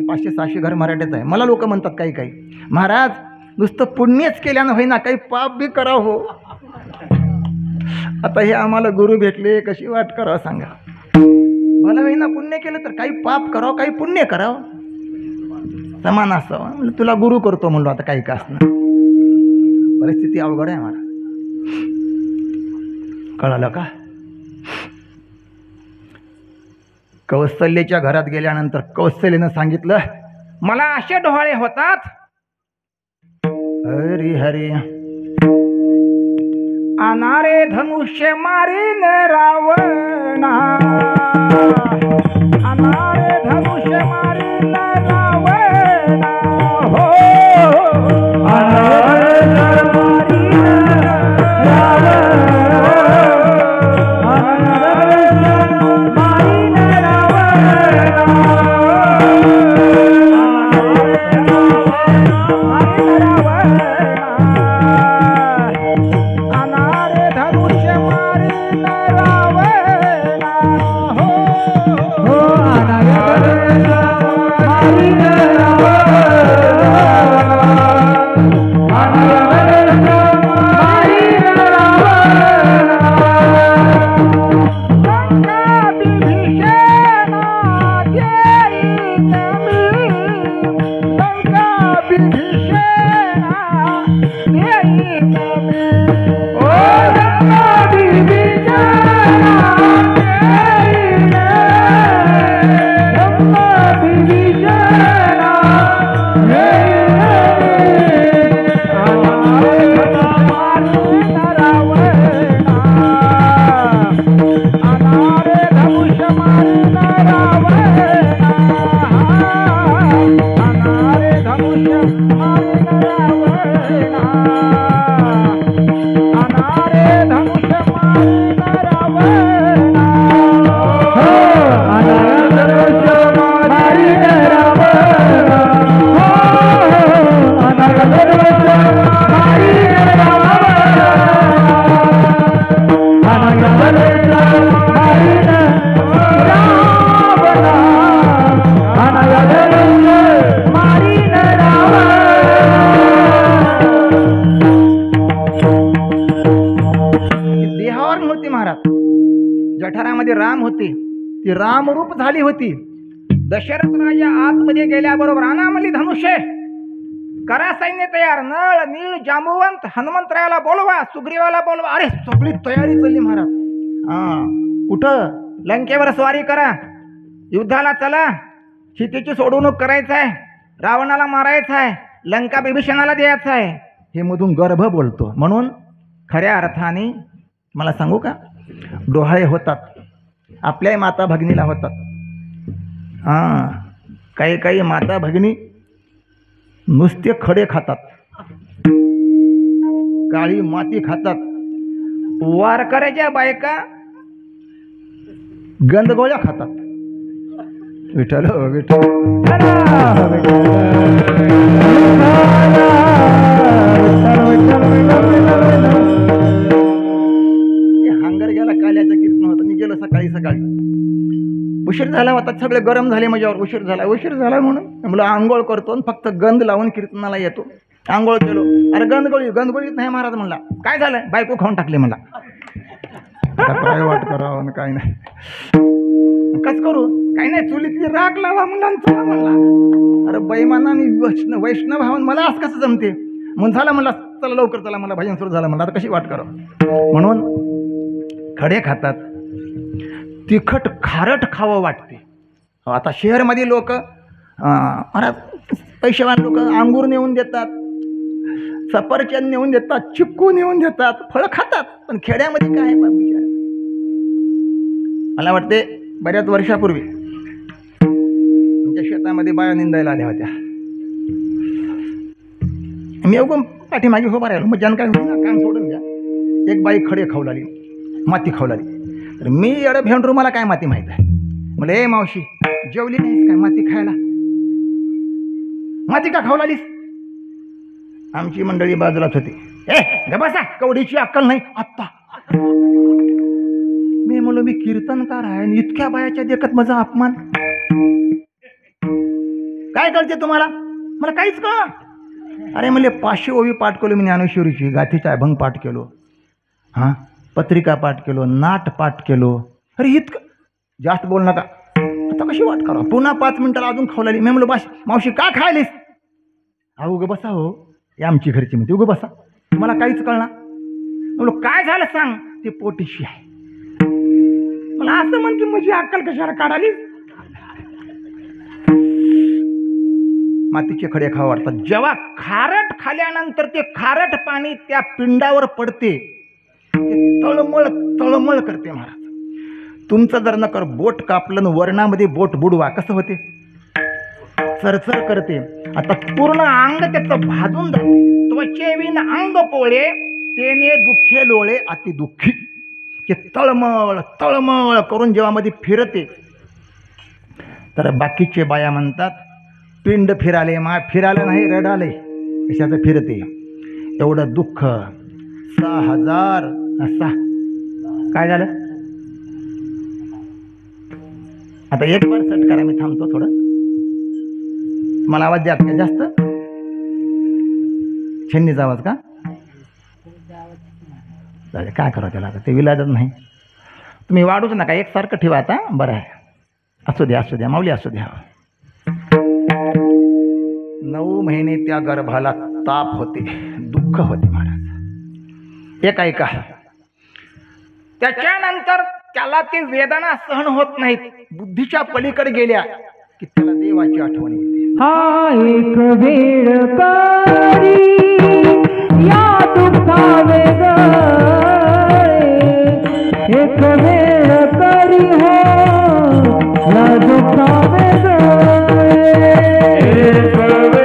500-600 घर मराठीच आहे. मला लोक म्हणतात काही काही महाराज नुसतं पुण्यच केल्यानं होईना, काही पाप बी करावं हो. आता हे आम्हाला गुरु भेटले, कशी वाट करावं सांगा. मला होईना पुण्य केलं तर काही पाप करावं, काही पुण्य करावं, समान असावं. म्हणजे तुला गुरु करतो म्हणलो. आता काही का असणार, परिस्थिती अवघड आहे मला. कळालं का? कौशल्याच्या घरात गेल्यानंतर कौशल्यानं सांगितलं मला असे डोहाळे होतात. हरी हरी अनारे धनुष्य मारीन रावणा, अनारे धनुष्य मारीन रावणा, हो अनारे मारीन रावणा, मारीन जठारामध्ये राम होते, ती रामरूप झाली होती. दशरथ राजा आतमध्ये गेल्याबरोबर अनामली धनुष्य करा, सैन्य तयार, नळ नीळ जांबुवंत, हनुमंतरायाला बोलवा, सुग्रीवाला बोलवा. अरे सगळी तयारी चालली महाराज. कुठं? लंकेवर स्वारी करा, युद्धाला चला, सीतेची सोडवणूक करायचं आहे, रावणाला मारायचं आहे, लंका बिभीषणाला द्यायचं आहे. हे मधून गर्भ बोलतो. म्हणून खऱ्या अर्थाने मला सांगू का, डोहाळे होतात, आपल्याही माता भगिनीला होतात. काही काही माता भगिनी नुसते खडे खातात, काळी माती खातात. वारकऱ्याच्या बायका गंधगोळ्या खातात. विठ्ठल विठ्ठल हांगर गेला, काल्याचं कीर्तन होतं. मी गेलो सकाळी उशीर झाला होता, सगळे गरम झाले माझ्यावर. उशीर झाला म्हणून म्हणलं आंघोळ करतो, फक्त गंध लावून कीर्तनाला येतो. आंघोळ केलो. अरे गंधगोळीत नाही महाराज म्हणला. काय झालं? बायको खाऊन टाकली म्हणला. काय वाट करावं काय नाही, कस करू? काही नाही, चुलीतली राख लावा म्हणला. अरे बैमानाने वैष्णव भावन मला असं कसं जमते? म्हणून झालं म्हणला, चला लवकर चला, मला भजन सुरू झालं म्हणला. आता कशी वाट करावं? म्हणून खडे खातात. तिखट खारट खावं वाटते. आता शहरमध्ये लोक पैसेवान लोक अंगूर नेऊन देतात, सफरचंद नेऊन देतात, चिक्कू नेऊन देतात, फळं खातात. पण खेड्यामध्ये काय आहे विचार? मला वाटते बऱ्याच वर्षापूर्वी आमच्या शेतामध्ये बाया निंदायला आल्या होत्या. मी अवघं पाठीमागे उभा राहिलो. मग ज्यानं काय होईल ना, काम सोडून घ्या. एक बाई खडे खाऊ लागली, माती खाऊ लागली. तर मी एवढं भेंडरू, मला काय माती माहीत आहे. म्हणलं ए मावशी, जेवली नाहीस काय माती खायला? माती का खाऊ लागलीस? आमची मंडळी बाजूलाच होती. ग बसा, कवडीची अक्कल नाही आत्ता. मी म्हणलो मी कीर्तनकार आहे, इतक्या बायाच्या देखत माझा अपमान. काय कळते तुम्हाला? मला काहीच कळ. अरे म्हणले 500 ओवी पाठ केलो मी, ज्ञानेश्वरीची, गाथीचा अभंग पाठ केलो, पत्रिका पाठ केलो, नाट पाठ केलो. अरे इतकं जास्त बोल नका, आता कशी वाट करा? पुन्हा 5 मिनिटाला अजून खावलाली. मी म्हणलो बाश मावशी का खायलीस? अहो उगं बसा हो, हे आमची घरची म्हणते, उगं बसा, तुम्हाला काहीच कळणार. म्हणलो काय झालं सांग? ते पोटीशी आहे. मला असं म्हणते म्हणजे अक्कल कशाला काढाली? मातीचे खडे खावा वाटतात. जेव्हा खारट खाल्यानंतर ते खारट पाणी त्या पिंडावर पडते, ते तळमळ तळमळ करते महाराज. तुमचं जर नकर बोट कापलं न वर्णामध्ये बोट बुडवा कसं होते, चरचर करते. आता पूर्ण अंग त्याचं भाजून जाते. त्वचेविन अंग पोळे तेने दुःखे लोळे अति दुःखी. ते तळमळ तळमळ करून जेव्हा मध्ये फिरते तर बाकीचे बाया म्हणतात पिंड फिराले मा फिराले नाही रडाले कशाचं फिरते. एवढं दुःख 6000 काय झालं. आता एक बार सेट करा, मी थांबतो थोडं. मला आवाज द्यात का जास्त, छन्नीचा आवाज का काय करा त्याला, आता ते विलाजच नाही. तुम्ही वाढूच नका, एकसारखं ठेवा. आता बरं आहे, असू द्या असू द्या माऊली असू द्या. 9 महिने त्या गर्भाला ताप होते, दुःख होते महाराज. एक ऐका, त्याच्यानंतर त्याला ते वेदना सहन होत नाहीत, बुद्धीच्या पलीकडे गेल्या की त्याला देवाची आठवण येते. हा एक वेळ करी या दुःखावे एक वेळ करी हो या दुःखावे एक वेळ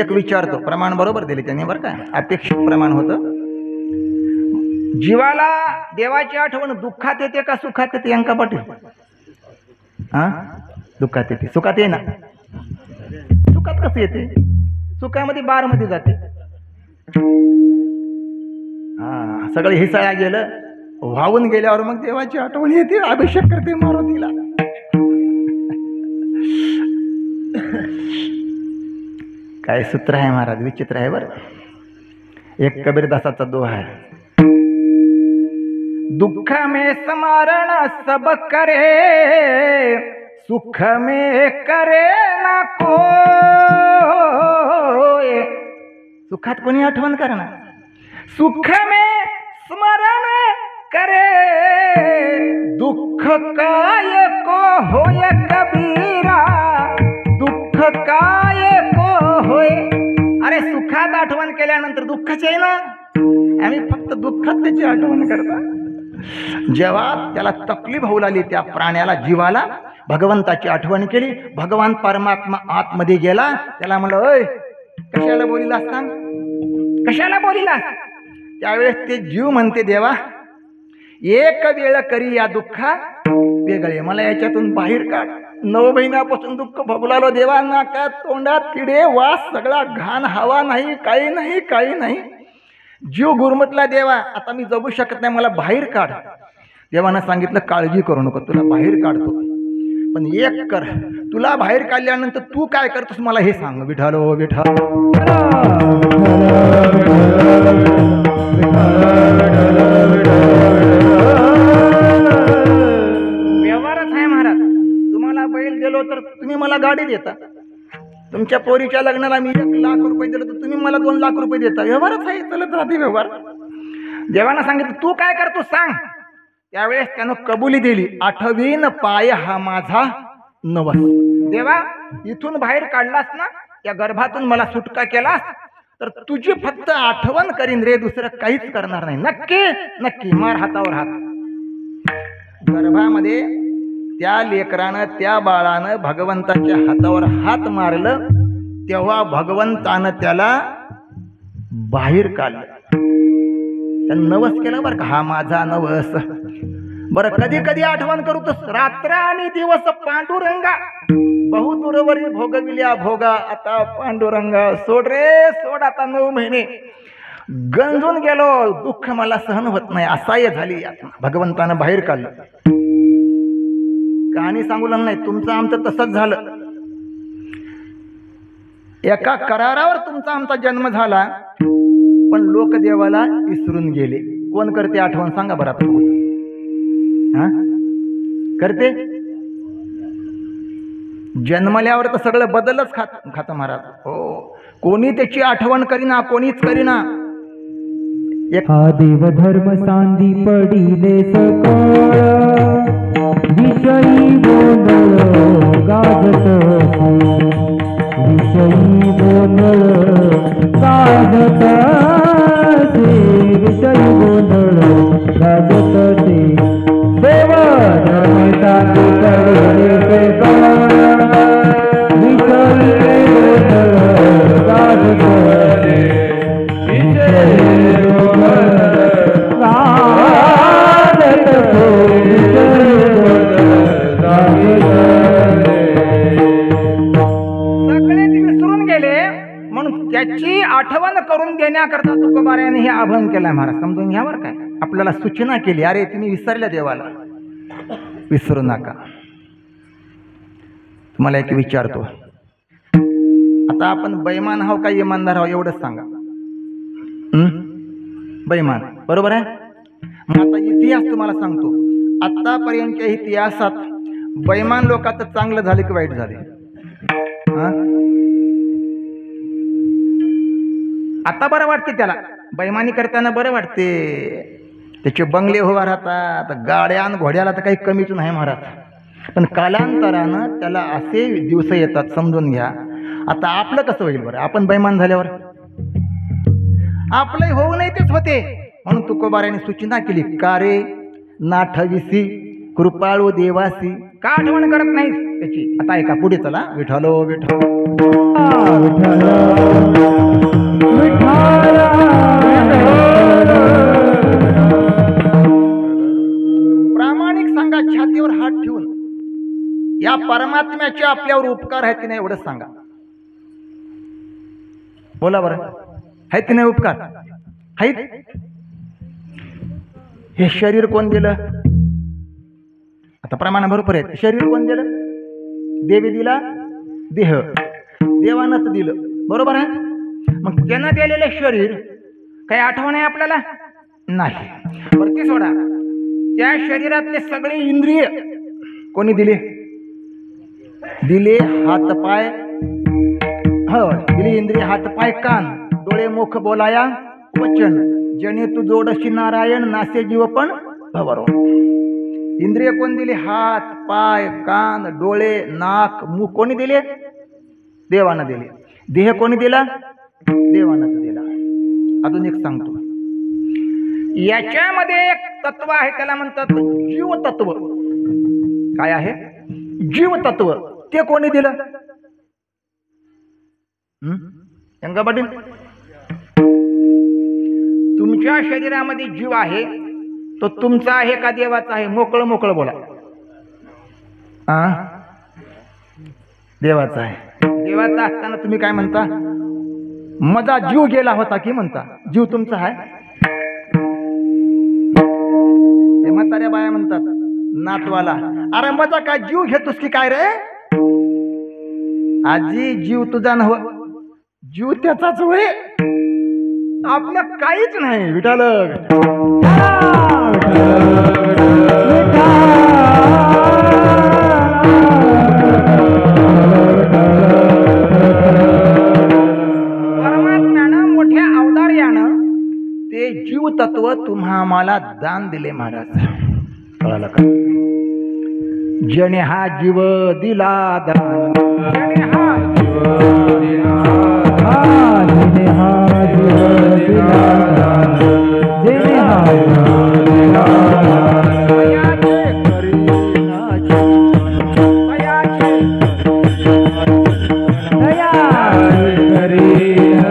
एक विचारतो, प्रमाण बरोबर दिले त्यांनी बरं का, अपेक्षित प्रमाण होतं. जीवाला देवाची आठवण दुःखात येते का सुखात येते अंका पाटील? हा, दुःखात येते. सुखात ये ना, सुखात कसं येते? सुखामध्ये 12 मध्ये जाते. हा, सगळं हिसाळा गेलं, वाहून गेल्यावर मग देवाची आठवण येते, अभिषेक करते मारुतीला. काय सूत्र आहे महाराज, विचित्र आहे बरं. एक कबीरदासाचा दोहा आहे, दुःख में स्मरण सब करे, सुख में करे ना कोय. सुखात कोणी आठवण करणार, सुख में स्मरण करे, दुःख काय को होय कबीरा, दुःख काय को होय. अरे सुखात आठवण केल्यानंतर दुःखच आहे ना. आम्ही फक्त दुःखात त्याची आठवण करता. जेव्हा त्याला तकलीफ होऊ लागली, त्या प्राण्याला, जीवाला, भगवंताची आठवण केली. भगवान परमात्मा आतमध्ये गेला. त्याला म्हणलं, ओय कशाला बोलिलास, सांग कशाला बोलिलास. त्यावेळेस ते जीव म्हणते, देवा एक वेळ करी या दुःखा वेगळे, मला याच्यातून बाहेर काढ. 9 महिन्यापासून दुःख भोगलालो देवा, नाका तोंडात किडे, वास सगळा घाण, हवा नाही, काही नाही, काही नाही. जीव गुरमटला, देवा आता मी जगू शकत नाही, मला बाहेर काढ. देवानं सांगितलं, काळजी करू नको, तुला बाहेर काढतो, पण एक कर, तुला बाहेर काढल्यानंतर तू काय करतोस मला हे सांग. विठालो विठालो व्यवहारच आहे महाराज. तुम्हाला बैल दिलो तर तुम्ही मला गाडी देता. तुमच्या पोरीच्या लग्नाला मी 1 लाख रुपये दिलो तर तुम्ही मला 2 लाख रुपये देता. व्यवहारच आहे, चलत राहते व्यवहार. देवानं सांगितलं, तू काय करतो सांग. त्यावेळेस त्यानं कबुली दिली, आठवीन पाय हा माझा नवस. देवा इथून बाहेर काढलास ना, या गर्भातून मला सुटका केलास, तर तुझी फक्त आठवण करीन रे, दुसरं काहीच करणार नाही. नक्की नक्की, मार हातावर हात. गर्भामध्ये त्या लेकरानं, त्या बाळानं भगवंताच्या हातावर हात मारलं, तेव्हा भगवंतानं त्याला बाहेर काढलं. त्यानं नवस केला बरं का, हा माझा नवस. बरं कधी कधी आठवण करू तर रात्र आणि दिवस पांडुरंगा, बहुदूरवरी भोगविल्या भोगा, आता पांडुरंगा सोड रे सोड, आता 9 महिने गंजून गेलो, दुःख मला सहन होत नाही, असह्य झाली. भगवंतानं बाहेर काढलं. कहाणी सांगू लागलं नाही, तुमचं आमचं तसंच झालं. एका करारावर तुमचा आमचा जन्म झाला, पण लोक देवाला विसरून गेले. कोण करते आठवण सांगा बरं आता. हा करते. जन्मल्यावर तर सगळं बदलच खात महाराज. हो, कोणी त्याची आठवण करीना, कोणीच करीना. हा देव धर्म सांदी पडिले सकाळ, विषयी गोंधळ गाजत, विषयी गोंधळ गाजत, विषयी गोंधळ गाजत. देव धर्म सांदी पडिले सकाळ, विषयी गोंधळ गाजत, त्याची आठवण करून देण्याकरता तुकोबारायाने हे आवाहन केलं महाराज. समजून घ्यावर काय, आपल्याला सूचना केली, अरे तुम्ही विसरल्या देवाला, विसरू नका. तुम्हाला एक विचारतो, आता आपण बैमान आहो का इमानदार आहो एवढंच सांगा. बैमान बरोबर आहे. मग आता इतिहास तुम्हाला सांगतो, आतापर्यंतच्या इतिहासात बैमान लोकांचं चांगलं झाले की वाईट झाले. आता बरं वाटते त्याला, बैमानी करताना बरं वाटते. त्याचे बंगले उभा राहतात, गाड्या आणि घोड्याला तर काही कमीच नाही महाराज. पण कालांतरानं त्याला असे दिवस येतात, समजून घ्या. आता आपलं कसं होईल बरं, आपण बैमान झाल्यावर आपलंही होऊ नये तेच होते. म्हणून तुकोबारायाने सूचना केली, का रे नाठविसी कृपाळू देवासी, का आठवण करत नाही त्याची. आता ऐका पुढे चला. विठालो विठालो प्रामाणिक सांगा, छातीवर हात ठेवून, या परमात्म्याचे आपल्यावर उपकार आहेत की नाही एवढंच सांगा. बोला बरं, आहेत की नाही उपकार? आहेत. हे शरीर कोण दिलं? आता प्रमाण भरपूर आहे. शरीर कोण दिलं? देवी दिला, देह देवानंच दिलं, बरोबर आहे. मग त्यानं दिलेलं शरीर काही आठवण आहे आपल्याला? नाही. वरती सोडा, त्या शरीरातले सगळे इंद्रिय कोणी दिले? दिले हात पाय, हो दिले इंद्रिय हात पाय कान डोळे मुख बोलाया वचन, जने तू जोडशी नारायण नासे जीव पण भवरो. इंद्रिय कोण दिले? हात पाय कान डोळे नाक मुख कोणी दिले? देवानं दिले. देह कोणी दिला? देवानं दिला. अजून एक सांगतो, याच्यामध्ये एक तत्व आहे, त्याला म्हणतात जीव तत्व. काय आहे? जीव तत्व. ते कोणी दिलं? गंगा पाटील, तुमच्या शरीरामध्ये जीव आहे, तो तुमचा आहे का देवाचा आहे? मोकळं मोकळं बोला. देवाचा आहे. देवाचा असताना तुम्ही काय म्हणता? माझा जीव गेला होता की म्हणता? जीव तुमचा आहे? ते म्हाताऱ्या बाया म्हणतात नातवाला, अरे माझा काय जीव घेतोस की काय रे? आजी, जीव तुझा नव्ह, जीव त्याचाच होय. आपलं काहीच नाही. विठाल परमात्म्यानं मोठ्या अवतार्यानं ते जीव तत्व तुम्हा आम्हाला दान दिले महाराज. कळालं का? जने हा जीव दिला दान, जने हा जीव दिला, जने हा जीव दिला दान, जने हा जीव दिला दान. तयाचे करीनाचे, तयाचे करीना, तयाचे करीना.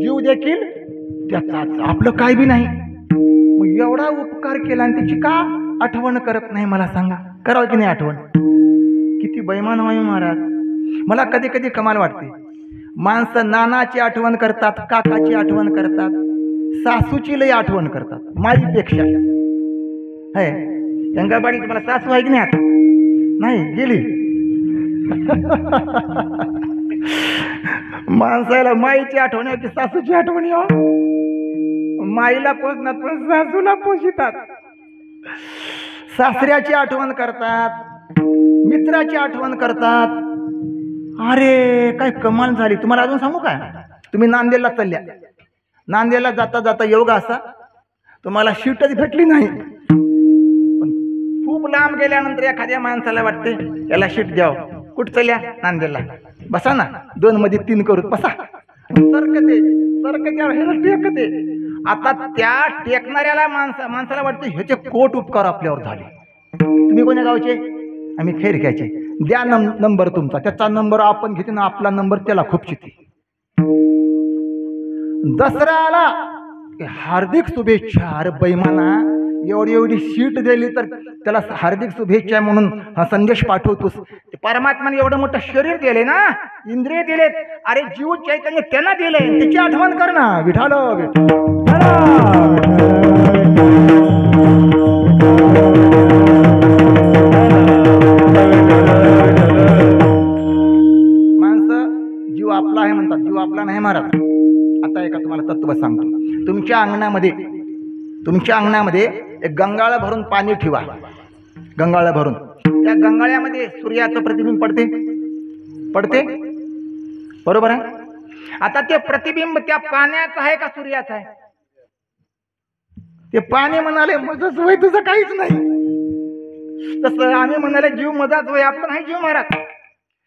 जीव देखील त्याचाच, आपलं काय बी नाही. मग एवढा उपकार केला आणि त्याची का आठवण करत नाही मला सांगा? करावं की नाही आठवण? किती बैमान व्हावे महाराज. मला कधी कधी कमाल वाटते. माणसं नानाची आठवण करतात, काकाची आठवण करतात, सासूची लई आठवण करतात माझीपेक्षा. है गंगाबाडी, तुम्हाला सासू आहे की नाही? आता नाही, गेली. माणसाला माईची आठवण आहे की सासूची आठवण यावं? माईला पोचणार पण सासूला पोषितात. सासऱ्याची आठवण करतात, मित्राची आठवण करतात. अरे काय कमाल झाली. तुम्हाला अजून सांगू काय? तुम्ही नांदेडला चालल्या, नांदेडला जाता जाता योगा असा तुम्हाला सीटच भेटली नाही, पण खूप लांब गेल्यानंतर एखाद्या माणसाला वाटते याला सीट द्यावं. कुठं चालल्या? नांदेडला. बसा ना, 2 मध्ये 3 करू, बसा. सरकते सरकते टेकते. आता त्या टेकणाऱ्याला माणसाला वाटतं ह्याचे कोट उपकार आपल्यावर झाले. तुम्ही कोण्या गावचे? आम्ही खैरक्याचे. द्या नंबर तुमचा. त्याचा नंबर आपण घेते ना, आपला नंबर त्याला खूप चिते. दसरा आला की हार्दिक शुभेच्छा. अरे बैमाना, एवढी सीट दिली तर त्याला हार्दिक शुभेच्छा म्हणून हा संदेश पाठवतोस. परमात्माने एवढं मोठं शरीर दिले ना, इंद्रिय दिलेत. अरे जीव चैतन्य त्यांना दिले, त्याची आठवण कर ना. विठाल माणसं जीव आपला आहे म्हणतात, जीव आपला नाही महाराज. आता एका तुम्हाला तत्व सांगतो. तुमच्या अंगणामध्ये एक गंगाळ भरून पाणी ठेवा. गंगाळ भरून, त्या गंगाळ्यामध्ये सूर्याचं प्रतिबिंब पडते, बरोबर आहे? आता ते प्रतिबिंब त्या पाण्याचं आहे का सूर्याचं आहे? ते पाणी म्हणाले मजच वय तुझं काहीच नाही, तसं आम्ही म्हणाले जीव मजाच वय आपलं नाही जीव महाराज.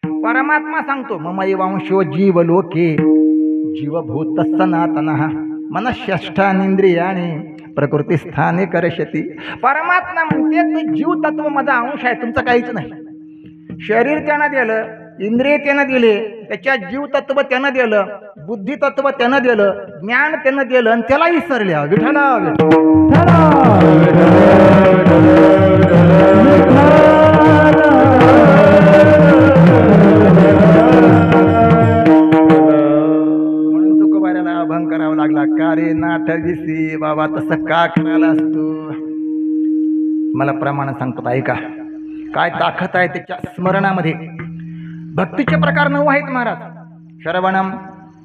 परमात्मा सांगतो मम एवांशो जीव लोके जीवभूत सनातनः मनःष्ठानींद्रियाणि प्रकृती स्थाने करशती. परमात्मा म्हणते तू जीव तत्व माझा अंश आहे, तुमचं काहीच नाही. शरीर त्यानं दिलं, इंद्रिय त्यानं दिले, त्याच्या जीव तत्व त्यानं दिलं, बुद्धी तत्व त्यानं दिलं, ज्ञान त्यानं दिलं आणि त्याला विसरल्या. विठ्ठला म्हणून तुकोबाऱ्याला अभंग करावा लागला. का रे नाठ दिसी बाबा तसं का करायला असतो? मला प्रमाण सांगतो ऐका, काय ताकद आहे त्याच्या स्मरणामध्ये. भक्तीचे प्रकार 9 आहेत महाराज. श्रवणम,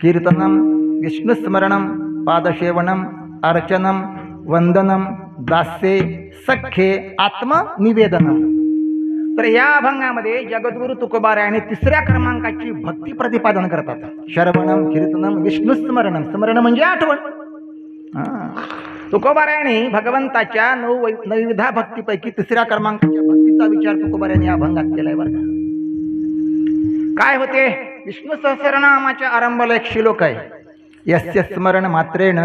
कीर्तनम, विष्णुस्मरणम, पादसेवनम, अर्चनम, वंदनम, दास्ये, सख्ये, आत्मनिवेदनम. तर या अभंगामध्ये जगद्गुरु तुकोबारायाने 3ऱ्या क्रमांकाची भक्ती प्रतिपादन करतात. श्रवणम, कीर्तनम, विष्णुस्मरणम. स्मरण म्हणजे आठवण. तुकोबारायाने भगवंताच्या 9 भक्तीपैकी 3ऱ्या क्रमांकाच्या भक्तीचा विचार तुकोबारायाने या अभंगात केलाय बरं का. काय होते? विष्णू सहस्रनामाच्या आरंभाला एक श्लोक आहे. यस्य स्मरण मात्रेण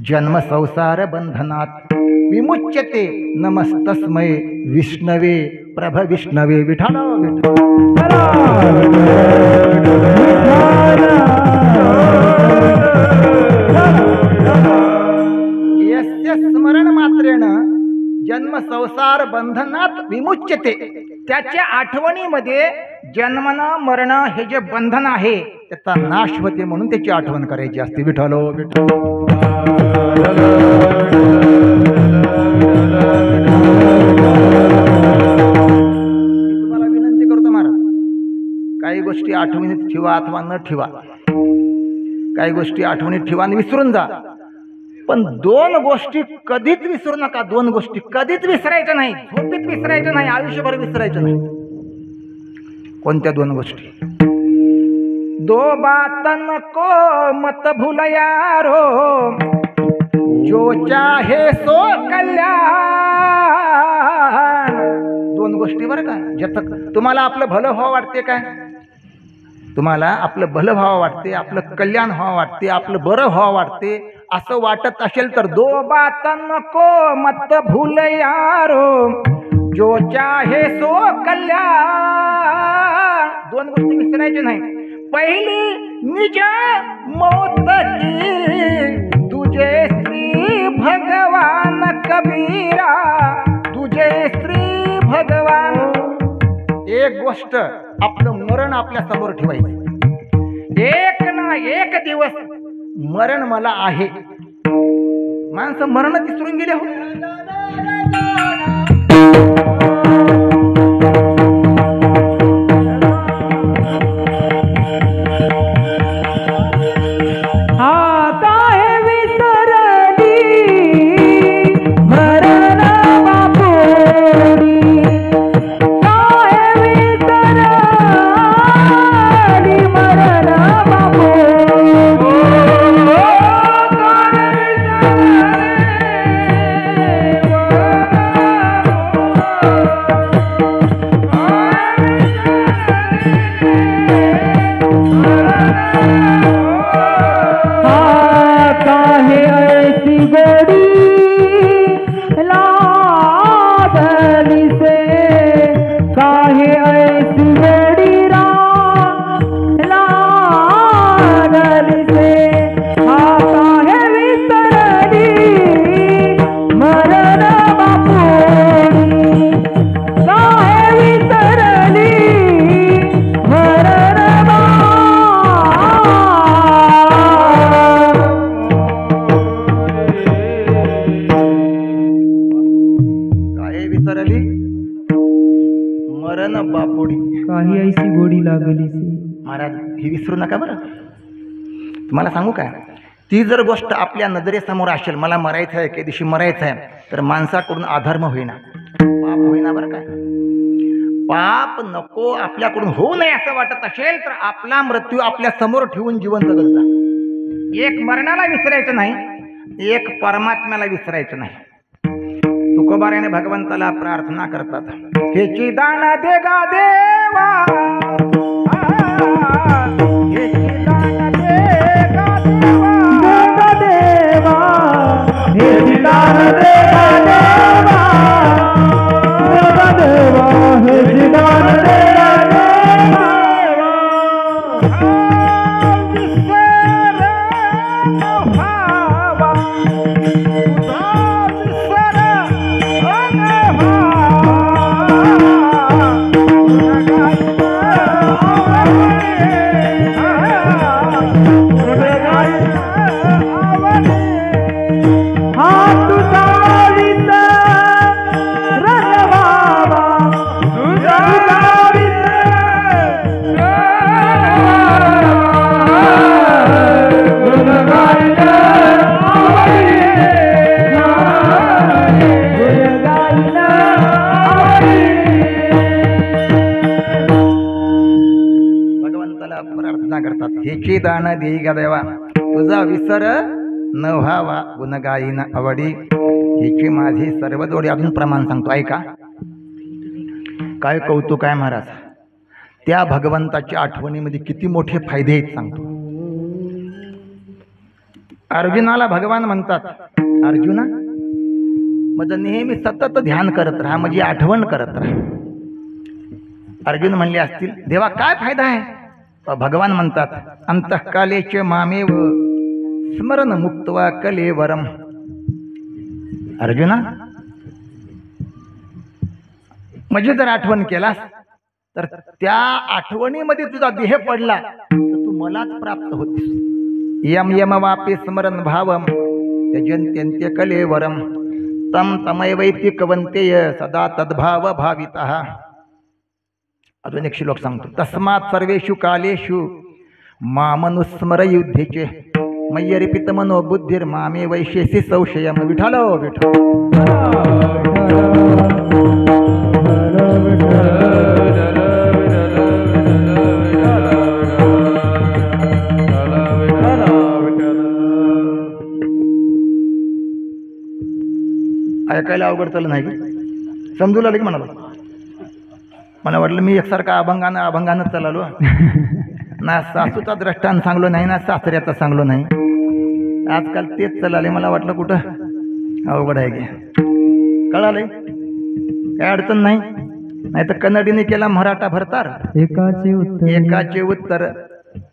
जन्म संसार बंधनात विमुच्यते नमस्तस्मै विष्णवे प्रभ विष्णवे. विठ्ठला यस्य स्मरण मात्रेण जन्म संसार बंधनात विमुच्यते. त्याच्या आठवणीमध्ये जन्मन मरण हे जे बंधन आहे त्याचा नाश होते, म्हणून त्याची आठवण करायची असते. विठ्ठलो विठ्ठल. तुम्हाला विनंती करतो महाराज, काही गोष्टी आठवणीत ठेवा अथवा न ठेवा. काही गोष्टी आठवणीत ठेवा आणि विसरून जा, पण 2 गोष्टी कधीच विसरू नका. 2 गोष्टी कधीच विसरायच्या नाही. झोपेत विसरायचं नाही, आयुष्यभर विसरायचं नाही. कोणत्या 2 गोष्टी? 2 बातन को मत भूल यारो, जो चाहे सो कल्याण. 2 गोष्टी बरं का. ज्यात तुम्हाला आपलं भलं व्हावं वाटते काय? तुम्हाला आपलं भलं व्हावं वाटते, आपलं कल्याण व्हावं वाटते, आपलं बरं व्हावं वाटते असं वाटत असेल तर 2 बातन को मत भूल यारो, जो चाहे सो कल्याण. 2 गोष्टी विसरायच्या नाही. पहिली निज मौत की तुझे श्री भगवान कबीरा, तुझे श्री भगवान. एक गोष्ट आपलं मरण आपल्या समोर ठेवायचं. एक ना एक दिवस मरण मला आहे. माणसं मरण विसरून गेले हो. विसरू नका बरं. तुम्हाला सांगू काय, ती जर गोष्ट आपल्या नजरेसमोर असेल, मला मरायचं आहे, काही दिवशी मरायचं आहे, तर माणसाकडून अधर्म होईना, पाप होईना बरं काय. पाप नको आपल्याकडून होऊ नये असं वाटत असेल तर आपला मृत्यू आपल्या समोर ठेवून जीवन जगत जा. एक मरणाला विसरायचं नाही, एक परमात्म्याला विसरायचं नाही. तुकोबाराने भगवंताला प्रार्थना करतात, हेची दान दे गा देवा, हेची दान दे गा देवा, हेची दान दे गा देवा, देवा हेची दान दे गा देवा. हेची दान देई गा देवा, तुझा विसर न व्हावा गुणगायीन आवडी. हेची माझी सर्व जोडी. अजून प्रमाण सांगतो ऐका, काय कौतुक आहे महाराज. त्या भगवंताच्या आठवणीमध्ये किती मोठे फायदे आहेत सांगतो. अर्जुनाला भगवान म्हणतात, अर्जुना माझं नेहमी सतत ध्यान करत राहा, म्हणजे आठवण करत राहा. अर्जुन म्हणले असतील, देवा काय फायदा आहे. भगवान म्हणतात, अंतःकालेच मामेव स्मरण मुक्तवा कलेवरम. अर्जुना म्हणजे जर आठवण केलास तर त्या आठवणीमध्ये तुझा देह पडला तर तू मलाच प्राप्त होतीस. यम यम वापी स्मरण भावम त्यजन्त्यन्त्य कलेवरम तम तमैवैति कवन्तेय सदा तद्भाव भावितः. अजून एक श्लोक सांगतो, तस्मात् सर्वेषु कालेषु मामनुस्मर युद्धेचे मय्यर्पित मनो बुद्धिर मामे वैशेषी संशयम. विठ्ठल विठ्ठल. ऐकायला अवघड चाललं नाही की समजू लागलं की म्हणाला. मला वाटलं मी एकसारखा अभंगानं चाललो ना. सासूचा द्रष्टांत सांगलो नाही ना सासऱ्याचा सांगलो नाही. आजकाल तेच चालले. मला वाटलं कुठं अवघड आहे की. कळालंय काय अडचण नाही. नाही तर कन्नडीने केला मराठा भरतार, एकाचे उत्तर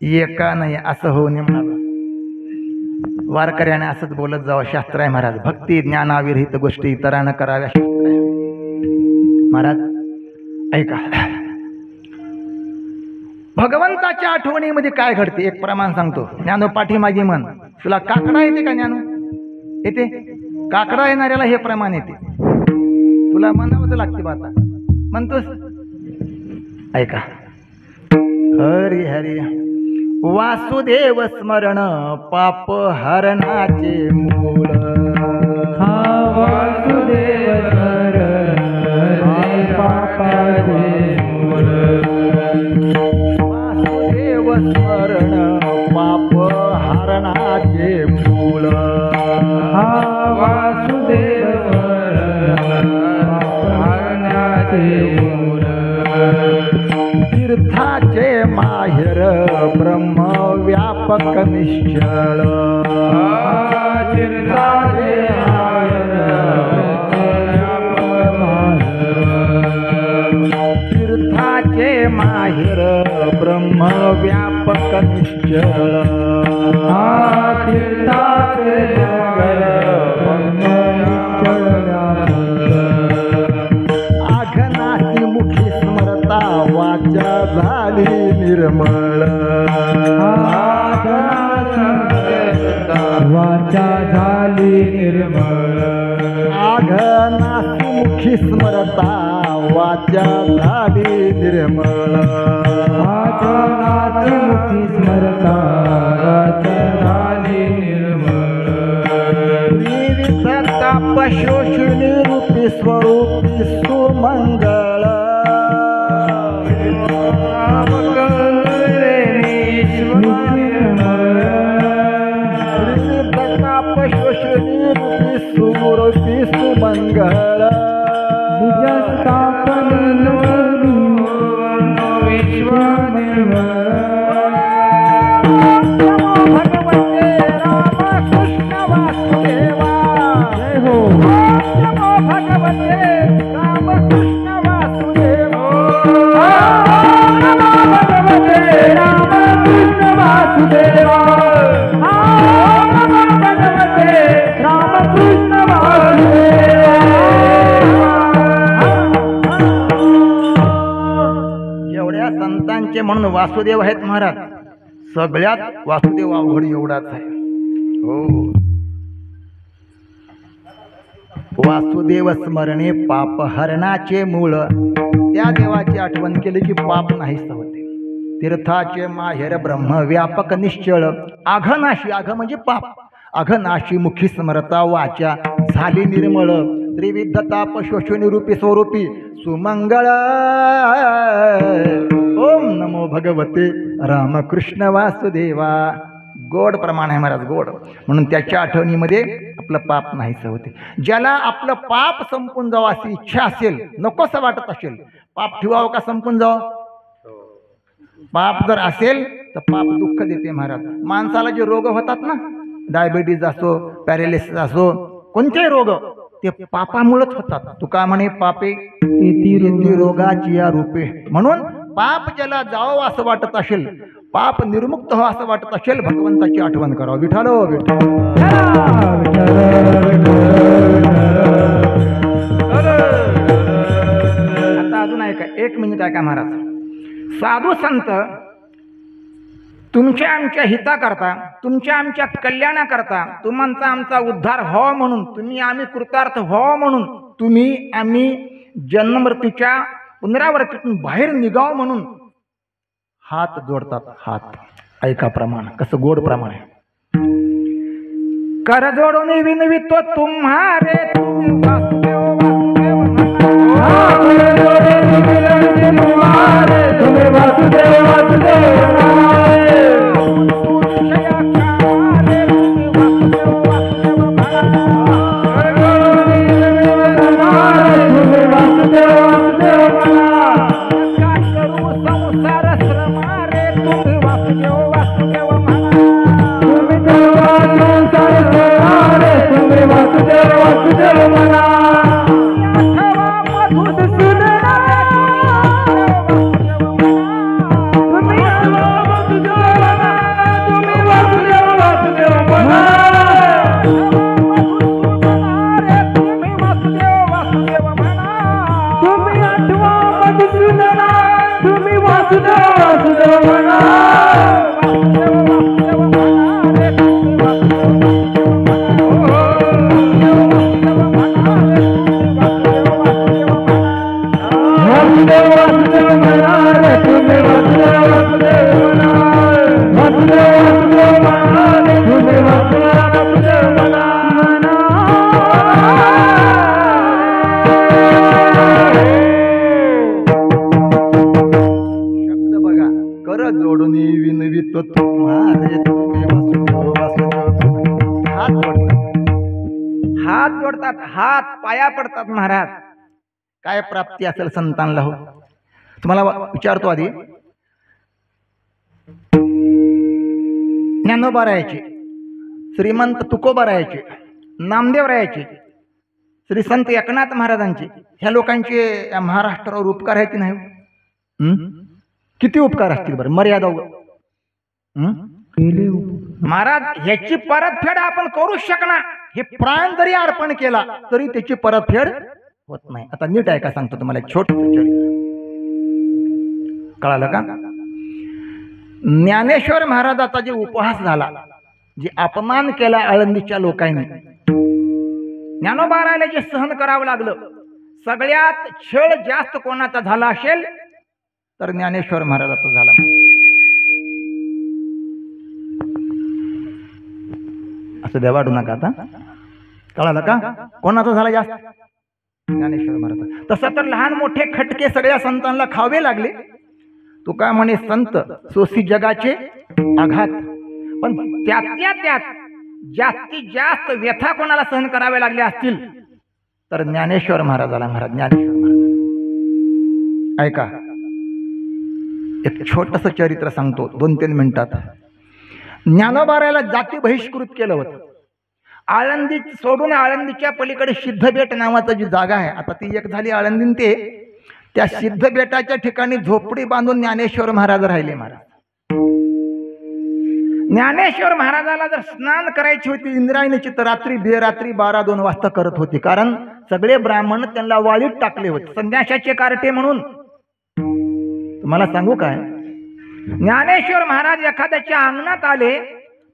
एका नाही असं होऊ नये म्हणाला. वारकऱ्याने असंच बोलत जावं. शास्त्र आहे महाराज, भक्ती ज्ञानाविरहित गोष्टी इतरांना कराव्या शास्त्र आहे महाराज. ऐका, भगवंताच्या आठवणीमध्ये काय घडते एक प्रमाण सांगतो. ज्ञानो पाठीमागे मन. तुला काकडा येते का ज्ञानो? येते. काकडा येणाऱ्याला हे प्रमाण येते. तुला म्हणावं लागते बाता म्हणतोस. ऐका, हरी हरी वासुदेव स्मरण पाप हरणाचे मूळ. वासुदेव स्मरण पापाचे मूळ. वासुदेव स्मरण पाप हरणाचे मूळ. वासुदेव स्मरण हरणाचे मूळ. तीर्थाचे माहेर ब्रह्म व्यापक निश्चळ. तीर्थाचे माहेर तीर्थाचे माहेर ब्रह्म व्यापक निश्चळ. तीर्थाचे माहेर ब्रह्म आघनासी मुखी स्मरता वाचा झाली निर्मळ. वाचा झाली निर्मळ. आघनासी मुखी स्मरता वाचा झाली निर्मळ. आघनासी मुखी स्मरता वाचा झाली निर्मळ. विविध ताप शोषणी रूपी स्वरूपी सुमंगळ. सुमूर्ती सुमंगळ निज स्थापनेनो विश्वनिर्मळ भगवते रामकृष्ण वासुदेवा जय हो नमो भगवते रामकृष्ण वासुदेवा नमो भगवते रामकृष्ण वासुदेवा नमो भगवते रामकृष्ण जेवढ्या संतांचे म्हणून वासुदेव आहेत महाराज, सगळ्यात वासुदेव अवघड एवढाच आहे. हो, वासुदेव स्मरणे पाप हरणाचे मूळ. त्या देवाची आठवण केली की पाप नाहीस होते. तीर्थाचे माहेर ब्रह्म व्यापक निश्चळ. आघनाशी, आघ म्हणजे पाप, अघनाशी मुखी स्मरता वाचा झाली निर्मळ. त्रिविध ताप शोषणी रूपी स्वरूपी सुमंगळ. ओम नमो भगवते रामकृष्ण वासुदेवा. गोड प्रमाण आहे महाराज, गोड. म्हणून त्याच्या आठवणीमध्ये आपलं पाप नाहीच होते. ज्याला आपलं पाप संपून जावं अशी इच्छा असेल, नकोसं वाटत असेल, पाप ठेवावं का संपून जावं? पाप जर असेल तर पाप दुःख देते महाराज. माणसाला जे रोग होतात ना, डायबिटीज असो, पॅरालिसिस असो, कोणतेही रोग ते पापामुळेच होतात. तुका म्हणे पापे येती रोगाची या रूपे. म्हणून पाप ज्याला जावं असं वाटत असेल, पाप निर्मुक्त हो असं वाटत असेल, भगवंताची आठवण करावं. विठ्ठल विठ्ठल. आता अजून ऐका, 1 मिनिट ऐका महाराज. साधू संत तुमच्या आमच्या हिताकरता, तुमच्या आमच्या कल्याणाकरता, तुमचा आमचा उद्धार व्हावा म्हणून, तुम्ही आम्ही कृतार्थ व्हावा म्हणून, तुम्ही आम्ही जन्ममृत्यूच्या पुनरावृत्तीतून बाहेर निघावं म्हणून हात जोडतात. हात ऐका प्रमाण, कसं गोड प्रमाण आहे. कर जोडून विनवितो तुम्हारे, तुम्ही वासुदेव वासुदेव तुम्ही वासुदेव वासुदेव हात पाया पडतात महाराज. काय प्राप्ती असेल संतांना हो? तुम्हाला विचारतो आधी. ज्ञानोबा रायाचे, श्रीमंत तुकोबा रायाचे, नामदेव रायाचे, श्री संत एकनाथ महाराजांचे, ह्या लोकांचे या महाराष्ट्रावर उपकार आहेत की नाही? किती उपकार असतील बरं, मर्यादा महाराज. ह्याची परतफेड आपण करू शकणार. हे प्राण जरी अर्पण केला तरी त्याची परतफेड होत नाही. आता नीट ऐका, सांगतो तुम्हाला एक छोटं चरित्र. कळालं का? ज्ञानेश्वर महाराजाचा जे उपहास झाला, जे अपमान केला आळंदीच्या लोकांनी, ज्ञानोबा रायाला जे सहन करावं लागलं, सगळ्यात छळ जास्त कोणाचा झाला असेल तर ज्ञानेश्वर महाराजाचा झाला. असं द्या वाढू नका. आता कळालं का कोणाचा झाला जास्त? ज्ञानेश्वर महाराज. तसं तर लहान मोठे खटके सगळ्या संतांना खावे लागले. तू काय म्हणे, संत सोसी जगाचे आघात. पण त्यात जास्तीत जास्त व्यथा कोणाला सहन कराव्या लागल्या असतील तर ज्ञानेश्वर महाराजाला. महाराज ज्ञानेश्वर महाराज ऐका, एक छोटस चरित्र सांगतो 2-3 मिनिटात. ज्ञानोबारायला जाती बहिष्कृत केलं होतं. आळंदी सोडून आळंदीच्या पलीकडे सिद्धबेट नावाचं जी जागा आहे, आता ती एक झाली आळंदीन ते, त्या सिद्धबेटाच्या ठिकाणी झोपडी बांधून ज्ञानेश्वर महाराज राहिले. महाराज ज्ञानेश्वर महाराजाला जर स्नान करायची होती इंद्रायणीची तर रात्री बेरात्री 12-2 वाजता करत होती, कारण सगळे ब्राह्मण त्यांना वाळीत टाकले होते संन्याशाचे कार्टे म्हणून. तुम्हाला सांगू काय, ज्ञानेश्वर महाराज एखाद्याच्या अंगणात आले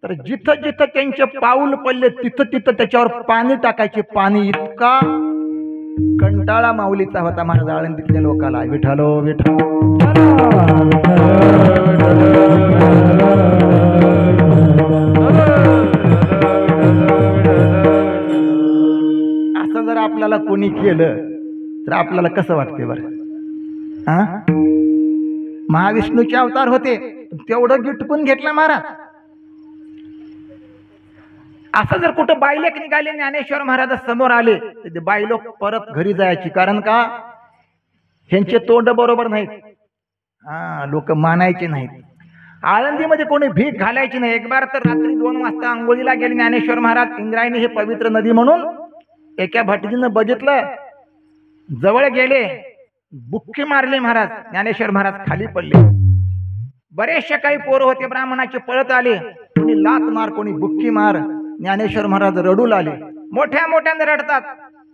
तर जिथं जिथं त्यांचे पाऊल पडले तिथं तिथं त्याच्यावर पाणी टाकायचे. पाणी इतका कंटाळा माऊलीचा होता महाराज आळंदीतल्या लोकाला. विठ्ठलो विठ्ठल असं जर आपल्याला कोणी केलं तर आपल्याला कसं वाटते बरं? महाविष्णूचे अवतार होते, तेवढं गिटकून घेतलं महाराज. असं जर कुठं बायलेक निघाले ज्ञानेश्वर महाराज समोर आले तर ते बायलोक परत घरी जायची, कारण का ह्यांचे तोंड बरोबर नाहीत. लोक मानायचे नाहीत. आळंदीमध्ये कोणी भीक घालायची नाही. एक बार तर रात्री 2 वाजता आंघोळीला गेले ज्ञानेश्वर महाराज. इंद्रायणी हे पवित्र नदी म्हणून एका भटजीनं बघितलं, जवळ गेले, बुक्की मारले महाराज. ज्ञानेश्वर महाराज खाली पडले. बरेचसे काही पोरं होते ब्राह्मणाचे, पळत आले, कोणी लात मार कोणी बुक्की मार. ज्ञानेश्वर महाराज रडू लागले, मोठ्या मोठ्याने रडतात.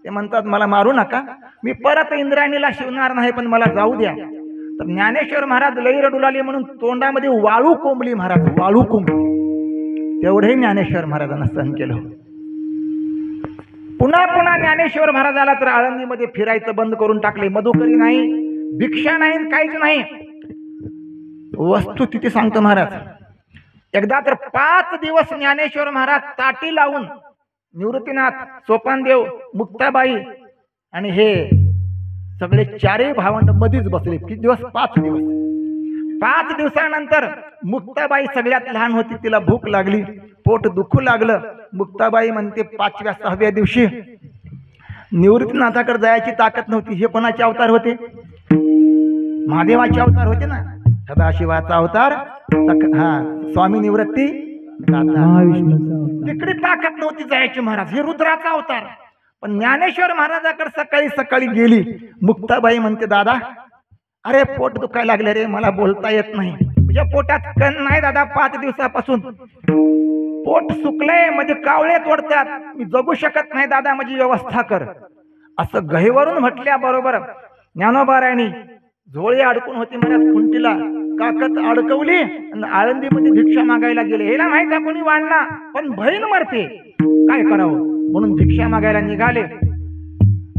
ते म्हणतात मला मारू नका, मी परत इंद्रायणीला शिवणार नाही, पण मला जाऊ द्या. तर ज्ञानेश्वर महाराज लई रडू लागले म्हणून तोंडामध्ये वाळू कोंबली महाराज, वाळू कोंबली. तेवढे ज्ञानेश्वर महाराजांना सहन केलं. पुन्हा पुन्हा ज्ञानेश्वर महाराजाला तर आळंदीमध्ये फिरायचं बंद करून टाकले. मधुकरी नाही, भिक्षा नाही, काहीच नाही. वस्तू तिथे सांगतो महाराज. एकदा तर 5 दिवस ज्ञानेश्वर महाराज ताटी लावून निवृत्तीनाथ, सोपानदेव, मुक्ताबाई आणि हे सगळे 4 भावंड मध्येच बसले. किती दिवस? 5 दिवस. 5 दिवसानंतर मुक्ताबाई सगळ्यात लहान होती, तिला भूक लागली, पोट दुखू लागलं. मुक्ताबाई म्हणते 5व्या-6व्या दिवशी निवृत्तीनाथाकडे जायची ताकद नव्हती. हे कोणाचे अवतार होते? महादेवाचे अवतार होते ना, सदाशिवाचा अवतार. स्वामी निवृत्ती तिकडे ताकद नव्हती जायची महाराज. हे रुद्राचा अवतार. पण ज्ञानेश्वर महाराजाकडे सकाळी सकाळी गेली. मुक्ताबाई म्हणते दादा, अरे पोट दुखायला लागले रे, मला बोलता येत नाही. तुझ्या पोटात कण नाही दादा, 5 दिवसापासून पोट सुकलंय, म्हणजे कावळे तोडतात, मी जगू शकत नाही दादा, माझी व्यवस्था कर. असं गहेवरून म्हटल्याबरोबर ज्ञानोबारायणी झोळी अडकून होती महाराज खुंटीला, काकत अडकवली आणि आळंदीमध्ये भिक्षा मागायला गेले. हेला माहित आहे कोणी वाढणार, पण बहीण मरते, काय करावं म्हणून भिक्षा मागायला निघाले.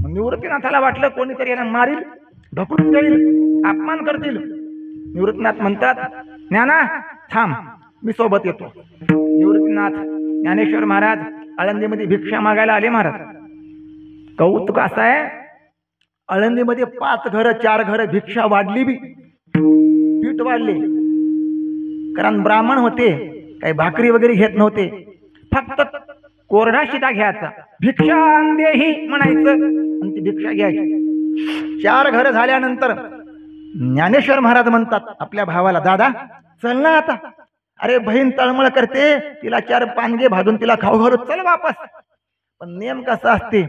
निवृत्तीनाथाला वाटलं कोणीतरी यांना मारील, ढकलून जाईल, अपमान करतील. निवृत्तीनाथ म्हणतात ज्ञाना थांब, मी सोबत येतो. निवृत्तीनाथ ज्ञानेश्वर महाराज आळंदीमध्ये भिक्षा मागायला आले. महाराज कौतुक असं आहे, आळंदीमध्ये 5 घरं 4 घरं भिक्षा वाढली बी, पीठ वाढले, कारण ब्राह्मण होते, काही भाकरी वगैरे घेत नव्हते, फक्त कोरडा शिदा घ्यायचा, भिक्षा अंदेही म्हणायचं आणि ती भिक्षा घ्यायची. 4 घरं झाल्यानंतर ज्ञानेश्वर महाराज म्हणतात आपल्या भावाला, दादा चल ना आता. अरे बहीण तळमळ करते, तिला 4 पानगे भाजून तिला खाऊ घालू, चल वापस. पण नियम कसा असते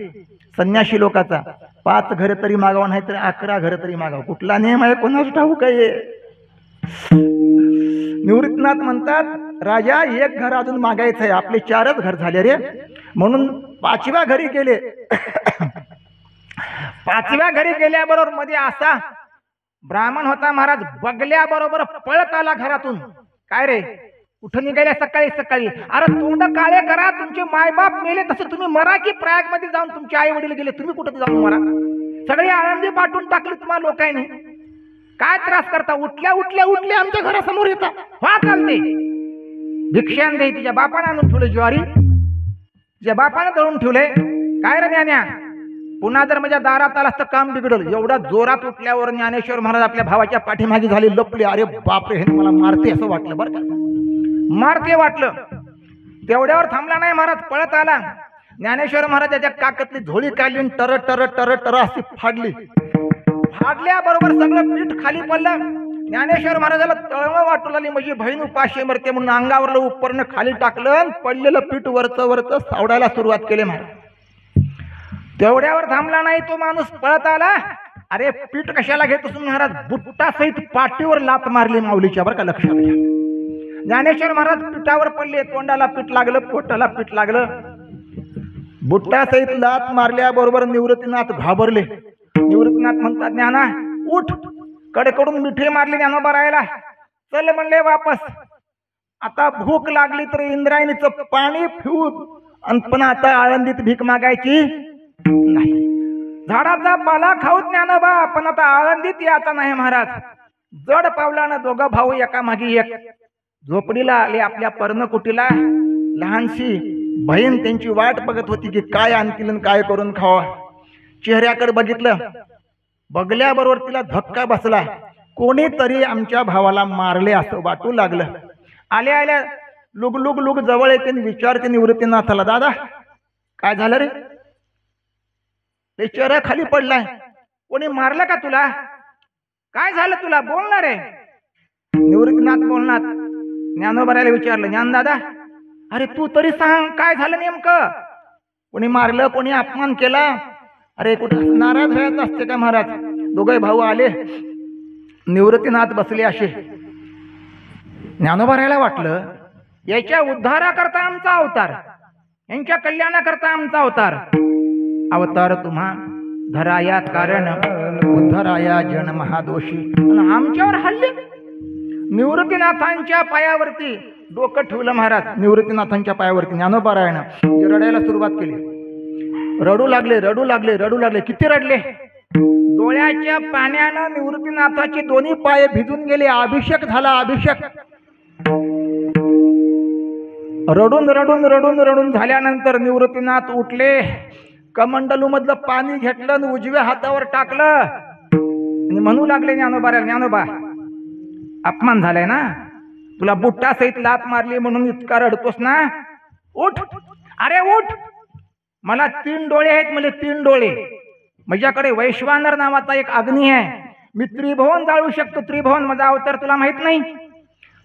संन्याशी लोकांचा, 5 घरं तरी मागाव, नाही तर 11 घरं तरी मागाव. कुठला नियम आहे कोणाच ठाऊक आहे. निवृत्तीनाथ म्हणतात राजा 1 घर अजून मागायचं आहे, आपले 4च घर झाले रे. म्हणून 5व्या घरी गेले. 5व्या घरी गेल्याबरोबर मध्ये असा ब्राह्मण होता महाराज, बगल्याबरोबर पळत आला घरातून. काय रे कुठं निघाल्या सकाळी सकाळी? अरे तोंड काळे करा, तुमचे मायबाप मेले तसं तुम्ही मरा, की प्रयाग मध्ये जाऊन तुमचे आई वडील गेले, तुम्ही कुठं जाऊन मरा? सगळी आळंदी पाठवून टाकली तुम्हाला लोकांनी. काय त्रास करता? उठल्या उठल्या उठल्या आमच्या घरासमोर येतात, हा चालते. भिक्षान दे, तिच्या बापाने आणून ठेवले ज्वारी, तिच्या बापाने दळून ठेवले. काय रे ज्ञान्या, पुन्हा जर माझ्या दारात आलास तर काम बिघडल. एवढा जोरात उठल्यावर ज्ञानेश्वर महाराज आपल्या भावाच्या पाठीमागे झाले, लपले. अरे बापरे, हे मला मारते असं वाटलं बरं का, मारते वाटलं. तेवढ्यावर थांबला नाही महाराज, पळत आला. ज्ञानेश्वर महाराजाच्या काकतली झोळी काढली, टर टर टर टर अशी फाडली. फाडल्याबरोबर सगळं पीठ खाली पडलं. ज्ञानेश्वर महाराजाला तळमळ वाटू लागली, म्हणजे बहीण उपाशी मरते म्हणून अंगावरलं उपरनं खाली टाकलं, पडलेलं पीठ वरचं वरचं सावडायला सुरुवात केली महाराज. तेवढ्यावर थांबला नाही तो माणूस, पळत आला. अरे पीठ कशाला घेत असून महाराज, बुट्टा सहित पाठीवर लात मारली माऊलीच्या, बरं का, लक्षात घ्या. ज्ञानेश्वर महाराज पिठावर पडले, तोंडाला पीठ लागलं, पोटाला पीठ लागलं. बुट्टा सहित लात मारल्याबरोबर निवृत्तीनाथ घाबरले. निवृत्तीनाथ म्हणतात, ज्ञाना उठ. कडकडून मिठी मारली ज्ञानोबा राहायला. चल म्हणले वापस. आता भूक लागली तर इंद्रायणीचं पाणी पिऊन, आणि पण आता आळंदीत भीक मागायची नाही. झाडाचा पाला खाऊत ज्ञानोबा, पण आता आळंदीत यायचा नाही महाराज. जड पावलानं दोघं भाऊ एका मागे एक झोपडीला आले. आपल्या पर्णकुटीला लहानशी बहीण त्यांची वाट बघत होती की काय आणतील आणि काय करून खावा. चेहऱ्याकडे बघितलं, बघल्याबरोबर तिला धक्का बसला. कोणीतरी आमच्या भावाला मारले असं वाटू लागलं. आल्या आल्या लुग लुग लुग जवळ येते, विचारते निवृत्तीनाथाला, दादा काय झालं रे? ते चेहरा खाली पडलाय, कोणी मारलं का तुला? काय झालं तुला, बोलणार आहे? निवृत्तीनाथ बोलणार. ज्ञानोबाराला विचारलं, ज्ञान दादा अरे तू तरी सांग काय झालं नेमकं? कोणी मारलं, कोणी अपमान केला? अरे कुठं नाराज व्हायचं असते का महाराज? दोघे भाऊ आले, निवृत्तीनाथ बसले असे. ज्ञानोबाराला वाटलं याच्या उद्धाराकरता आमचा अवतार, यांच्या कल्याणाकरता आमचा अवतार. अवतार तुम्हा धराया कारण उद्धराया जन महादोषी. आमच्यावर हल्ले. निवृत्तीनाथांच्या पायावरती डोकं ठेवलं महाराज. निवृत्तीनाथांच्या पायावरती ज्ञानोबारायनं रडायला सुरुवात केली. रडू लागले रडू लागले रडू लागले. किती रडले? डोळ्याच्या पाण्यानं निवृत्तीनाथाचे दोन्ही पाय भिजून गेले. अभिषेक झाला, अभिषेक. रडून रडून रडून रडून झाल्यानंतर निवृत्तीनाथ उठले. कमंडलू मधलं पाणी घेतलं आणि उजव्या हातावर टाकलं आणि म्हणू लागले ज्ञानोबाराला, ज्ञानोबा अपमान झालाय ना, तुला बुट्टा सहित लात मारली म्हणून इतका रडतोस ना, उठ. अरे उठ, मला 3 डोळे आहेत, मला 3 डोळे. माझ्याकडे वैश्वानर नावाचा एक अग्नी आहे, मी त्रिभुवन जाळू शकतो. त्रिभुवन माझा अवतार तुला माहित नाही?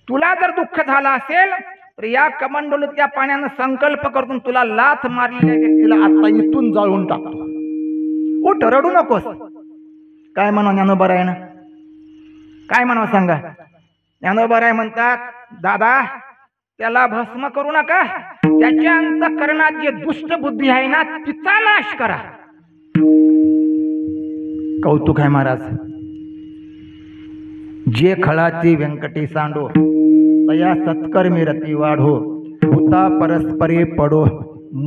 तुला जर दुःख झालं असेल तर या कमंडलूतल्या पाण्यानं संकल्प करून तुला लाथ मारलेल्या व्यक्तीला आता इथून जाळून टाकतो. उठ, रडू नकोस. काय म्हणा ज्ञानोबारायनं, काय म्हणावं सांगा? ज्ञानोबाराय म्हणतात, दादा त्याला भस्म करू नका, त्याच्या अंतःकरणात जे दुष्ट बुद्धी आहे ना तिचा नाश करा. कौतुक आहे महाराज. जे खळाची व्यंकटी सांडो तया सत्कर्मी रती वाढो, भूता परस्परे पडो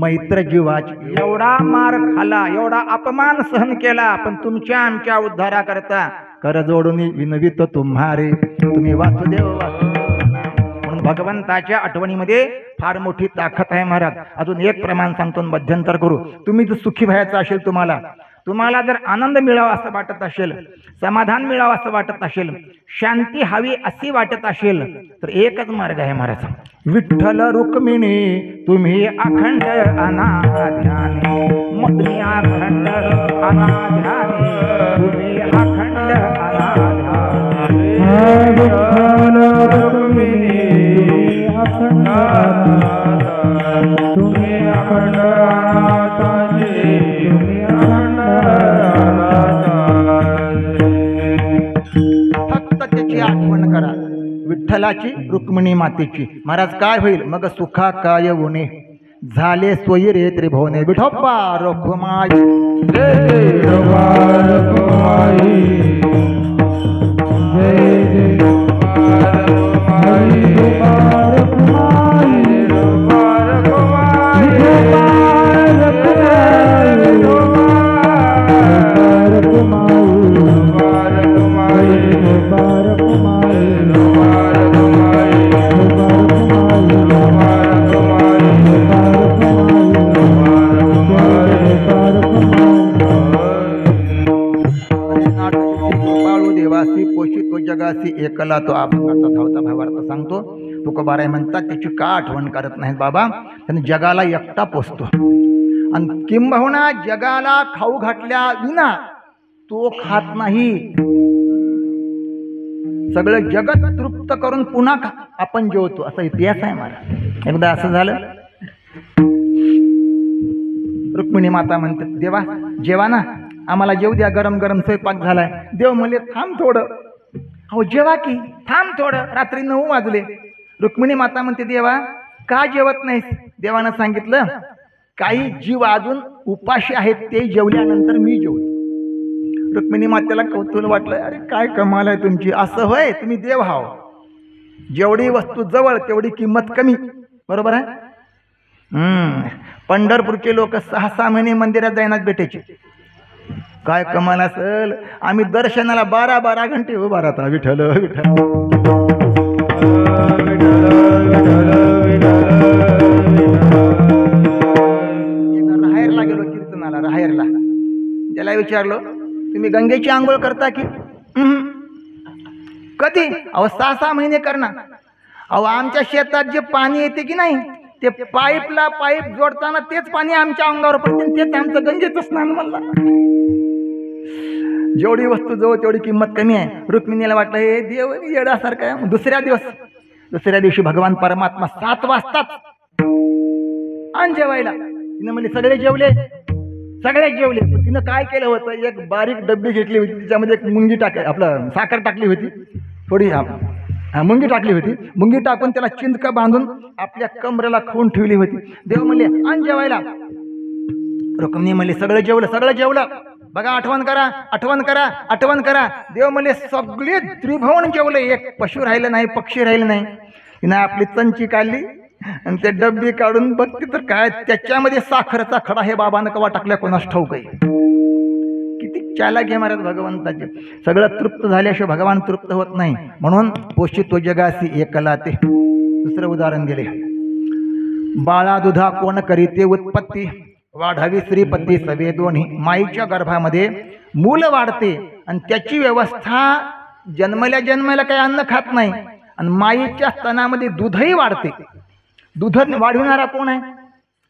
मैत्र जीवाची. एवढा मार खाला, एवढा अपमान सहन केला, पण तुमच्या आमच्या उद्धाराकरता कर जोडून विनवित तुम्हारे. तुम्ही वासुदेव म्हणून भगवंताच्या आठवणीमध्ये फार मोठी ताकद आहे महाराज. अजून एक प्रमाण सांगतो, मध्यंतर करू. तुम्ही जर सुखी व्हायचं असेल, तुम्हाला जर आनंद मिळावा असं वाटत असेल, समाधान मिळावं असं वाटत असेल, शांती हवी अशी वाटत असेल, तर एकच मार्ग आहे महाराज. विठ्ठल रुक्मिणी तुम्ही अखंड अनाध्याने, तुम्ही अखंड अनाध्याने, तुम्ही अखंड अनाध्याने. विठ्ठल रुक्मिणी अखंड अनाध्याने, तुम्ही अखंड अनाध्याने, तुम्ही अखंड अनाध्याने. फक्त त्याची आठवण करा, विठ्ठलाची, रुक्मिणी मातेची. महाराज काय होईल मग? सुखा काय उणे झाले सोयी रे त्रिभुवने. विठोबा रखुमाई, जय जय रखुमाई, जय जय जगासी एकला तो अभंगाचा धावता भावार्थ सांगतो. तुकोबाराय म्हणतात त्याची का आठवण करत नाहीत बाबा, त्याने जगाला एकटा पोचतो आणि किंबहुना जगाला खाऊ घातल्या विना तो खात नाही. सगळं जगत तृप्त करून पुन्हा आपण जेवतो, असा इतिहास आहे महाराज. एकदा असं झालं, रुक्मिणी माता म्हणते देवा जेवा ना, आम्हाला जेव द्या, गरम गरम स्वयंपाक झालाय. देव म्हणले थांब थोडं. अहो जेवा की, थांब थोडं, रात्री 9 वाजले. रुक्मिणी माता म्हणते देवा का जेवत नाहीस? देवानं सांगितलं काही जीव अजून उपाशी आहेत, ते जेवल्यानंतर मी जेवतो. रुक्मिणी मातेला कौतूहल वाटलं, अरे काय कमाल आहे तुमची, असं होय, तुम्ही देव हाव, जेवढी वस्तू जवळ तेवढी किंमत कमी, बरोबर आहे. पंढरपूरचे लोक 6-6 महिने मंदिरात जाईनात भेटायचे, काय कमाल असेल. आम्ही दर्शनाला 12-12 घंटे उभा राहता, विठ्ठल विठ्ठल. राहेरला गेलो कीर्तनाला, राहेरला. त्याला विचारलो तुम्ही गंगेची आंघोळ करता की? कधी? अहो 6-6 महिने करणार. अहो आमच्या शेतात जे पाणी येते की नाही, ते पाईपला पाईप जोडताना तेच पाणी आमच्या अंगावर पडते, तेच आमचं गंगेचं स्नान. म्हणला जेवढी वस्तू जवळ तेवढी किंमत कमी आहे. रुक्मिणीला वाटलं हे देव येण्यासारखं आहे. दुसऱ्या दिवशी भगवान परमात्मा 7 वाजताच आण जेवायला. तिनं म्हणले सगळे जेवले, सगळेच जेवले. पण तिनं काय केलं होतं, एक बारीक डब्बी घेतली होती, त्याच्यामध्ये एक मुंगी आपलं साखर टाकली होती, थोडी मुंगी टाकली होती. मुंगी टाकून त्याला चिंदका बांधून आपल्या कमरेला खून ठेवली होती. देव म्हणले आण जेवायला. रुक्मिणी म्हणले सगळं जेवलं. बघा आठवण करा. देव म्हणले सगळे त्रिभुवन जेवले, एक पशु राहिलं नाही, पक्षी राहिलं नाही. तिनं आपली चंची काढली आणि ते डब्बी काढून बघते तर काय त्याच्यामध्ये साखरेचा खडा. हे बाबानं कवा टाकल्या कोणास ठाऊक आहे. किती चालाक आहे महाराज भगवंताचे. सगळं तृप्त झाल्याशिवाय भगवान तृप्त होत नाही. म्हणून पोषितो जगासी एकला ते. दुसरं उदाहरण दिले, बाळा दुधा कोण करीते उत्पत्ती, वाढावी श्रीपती सवे दोन्ही. माईच्या गर्भामध्ये मूल वाढते आणि त्याची व्यवस्था जन्मल्या काही अन्न खात नाही, आणि माईच्या स्तनामध्ये दूधही वाढते. दूध वाढविणारा कोण आहे?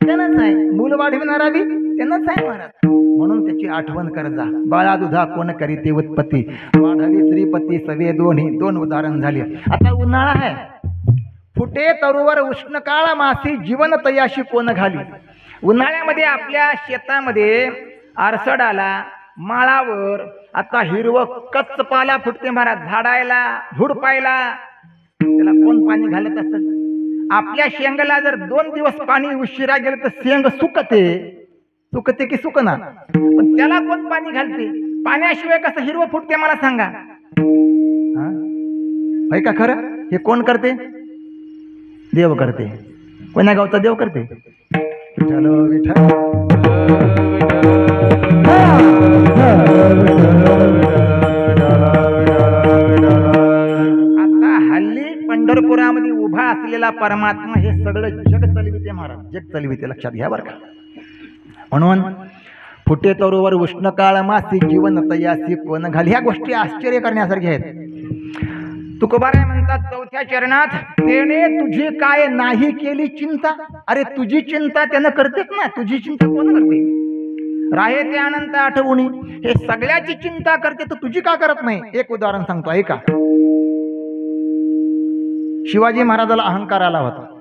त्यानंच आहे. मूल वाढविणारा बी त्यानंच आहे महाराज. म्हणून त्याची आठवण कर जा. बाळा दुधा कोण करीते उत्पत्ती, वाढावी श्रीपती सवे दोन्ही. 2 उदाहरण झाले. आता उन्हाळा आहे, फुटे तरुवर उष्ण काळ मासी, जीवन तयाशी कोण घाली. उन्हाळ्यामध्ये आपल्या शेतामध्ये आरसडाला माळावर आता हिरवं कच्च पाला फुटते महाराज. झाडायला झुडपायला त्याला कोण पाणी घालत असत? आपल्या शेंगाला जर 2 दिवस पाणी उशिरा गेलं तर शेंग सुकते की सुकना, पण त्याला कोण पाणी घालते? पाण्याशिवाय कसं हिरवं फुटते मला सांगा. होय का खरं? हे कोण करते? देव करते. कोण्या गावचा देव करते? विठ्ठल विठ्ठल. आता हल्ली पंढरपुरामध्ये उभा असलेला परमात्मा हे सगळं जग चालविते महाराज, जग चालविते. लक्षात घ्या बरं का. म्हणून फुटे तरुवर उष्ण काळ मासी, जीवन तयासी कोण घाली. ह्या गोष्टी आश्चर्य करण्यासारख्या आहेत. तुकोबाराय म्हणतात 4थ्या चरणात, तेने तुझी काय नाही केली चिंता. अरे तुझी चिंता त्यानं करतेच ना, तुझी चिंता कोण करते? राहे ते अनंत आठवणी, हे सगळ्याची चिंता करते तर तुझी का करत नाही? एक उदाहरण सांगतो ऐका. शिवाजी महाराजाला अहंकार आला होता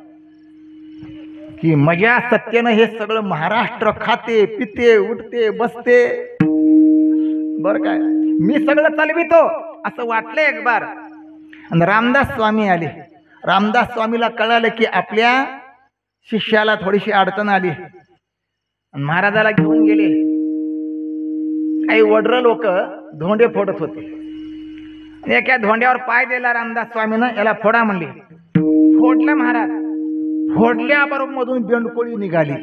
की मजा सत्तेनं हे सगळं महाराष्ट्र खाते पिते उठते बसते, बर काय मी सगळं चालवितो असं वाटलं एक बार. आणि रामदास स्वामी आले. रामदास स्वामीला कळालं की आपल्या शिष्याला थोडीशी अडचण आली, आणि महाराजाला घेऊन गेले. काही वडर लोक धोंडे फोडत होते. एका धोंड्यावर पाय दिला रामदास स्वामीनं, याला फोडा म्हणले. फोडला महाराज. फोडल्याबरोबर मधून बेंडकोळी निघाली.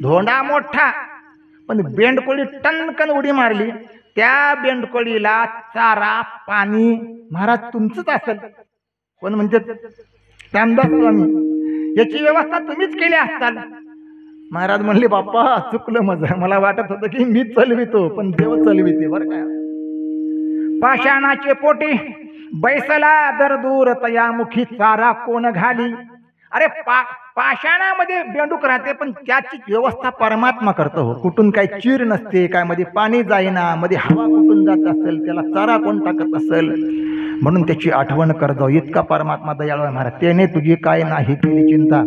धोंडा मोठा पण बेंडकोळी टनकन उडी मारली. त्या बेंडकोळीला चारा पाणी महाराज तुमचंच असेल. कोण म्हणजे? रामदास स्वामी. याची व्यवस्था तुम्हीच केली असताल. महाराज म्हणले बाप्पा चुकलं माझं, मला वाटत होतं की मी चलवितो पण देव चलविते बरं काय. पाषाणाचे पोटी बैसला दर दूर तयामुखी चारा कोण घाली. अरे पाषाणामध्ये बेंडूक राहते, पण त्याची व्यवस्था परमात्मा करतो. हो, कुठून काही चीर नसते, काय मध्ये पाणी जाईना, मध्ये हवा कुठून जात असेल, त्याला चारा कोण टाकत असेल, म्हणून त्याची आठवण कर जाऊ. इतका परमात्मा दयाळू आहे महाराज. त्याने तुझी काय नाही केली चिंता,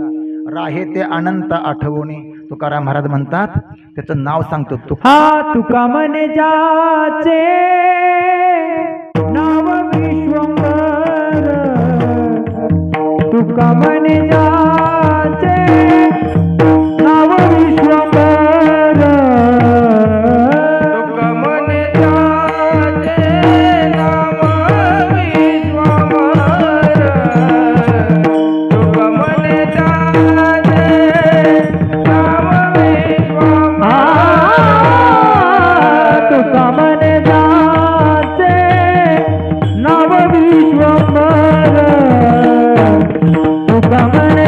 राहे ते अनंत आठवणी. तुकाराम महाराज म्हणतात, त्याचं नाव सांगतो तू. हा तुका म्हणे जाचे नाव विश्वंभर, तुका म्हणे जाचे नाव विश्वंभर, तुका म्हणे जाचे नाव विश्वंभर, तुका म्हणे जाचे नाव विश्वंभर, तुका म्हणे जाचे नाव विश्वंभर, तुका म्हणे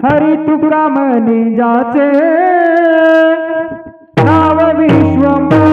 हरी तुका म्हणी जाचे नाव विश्वंभर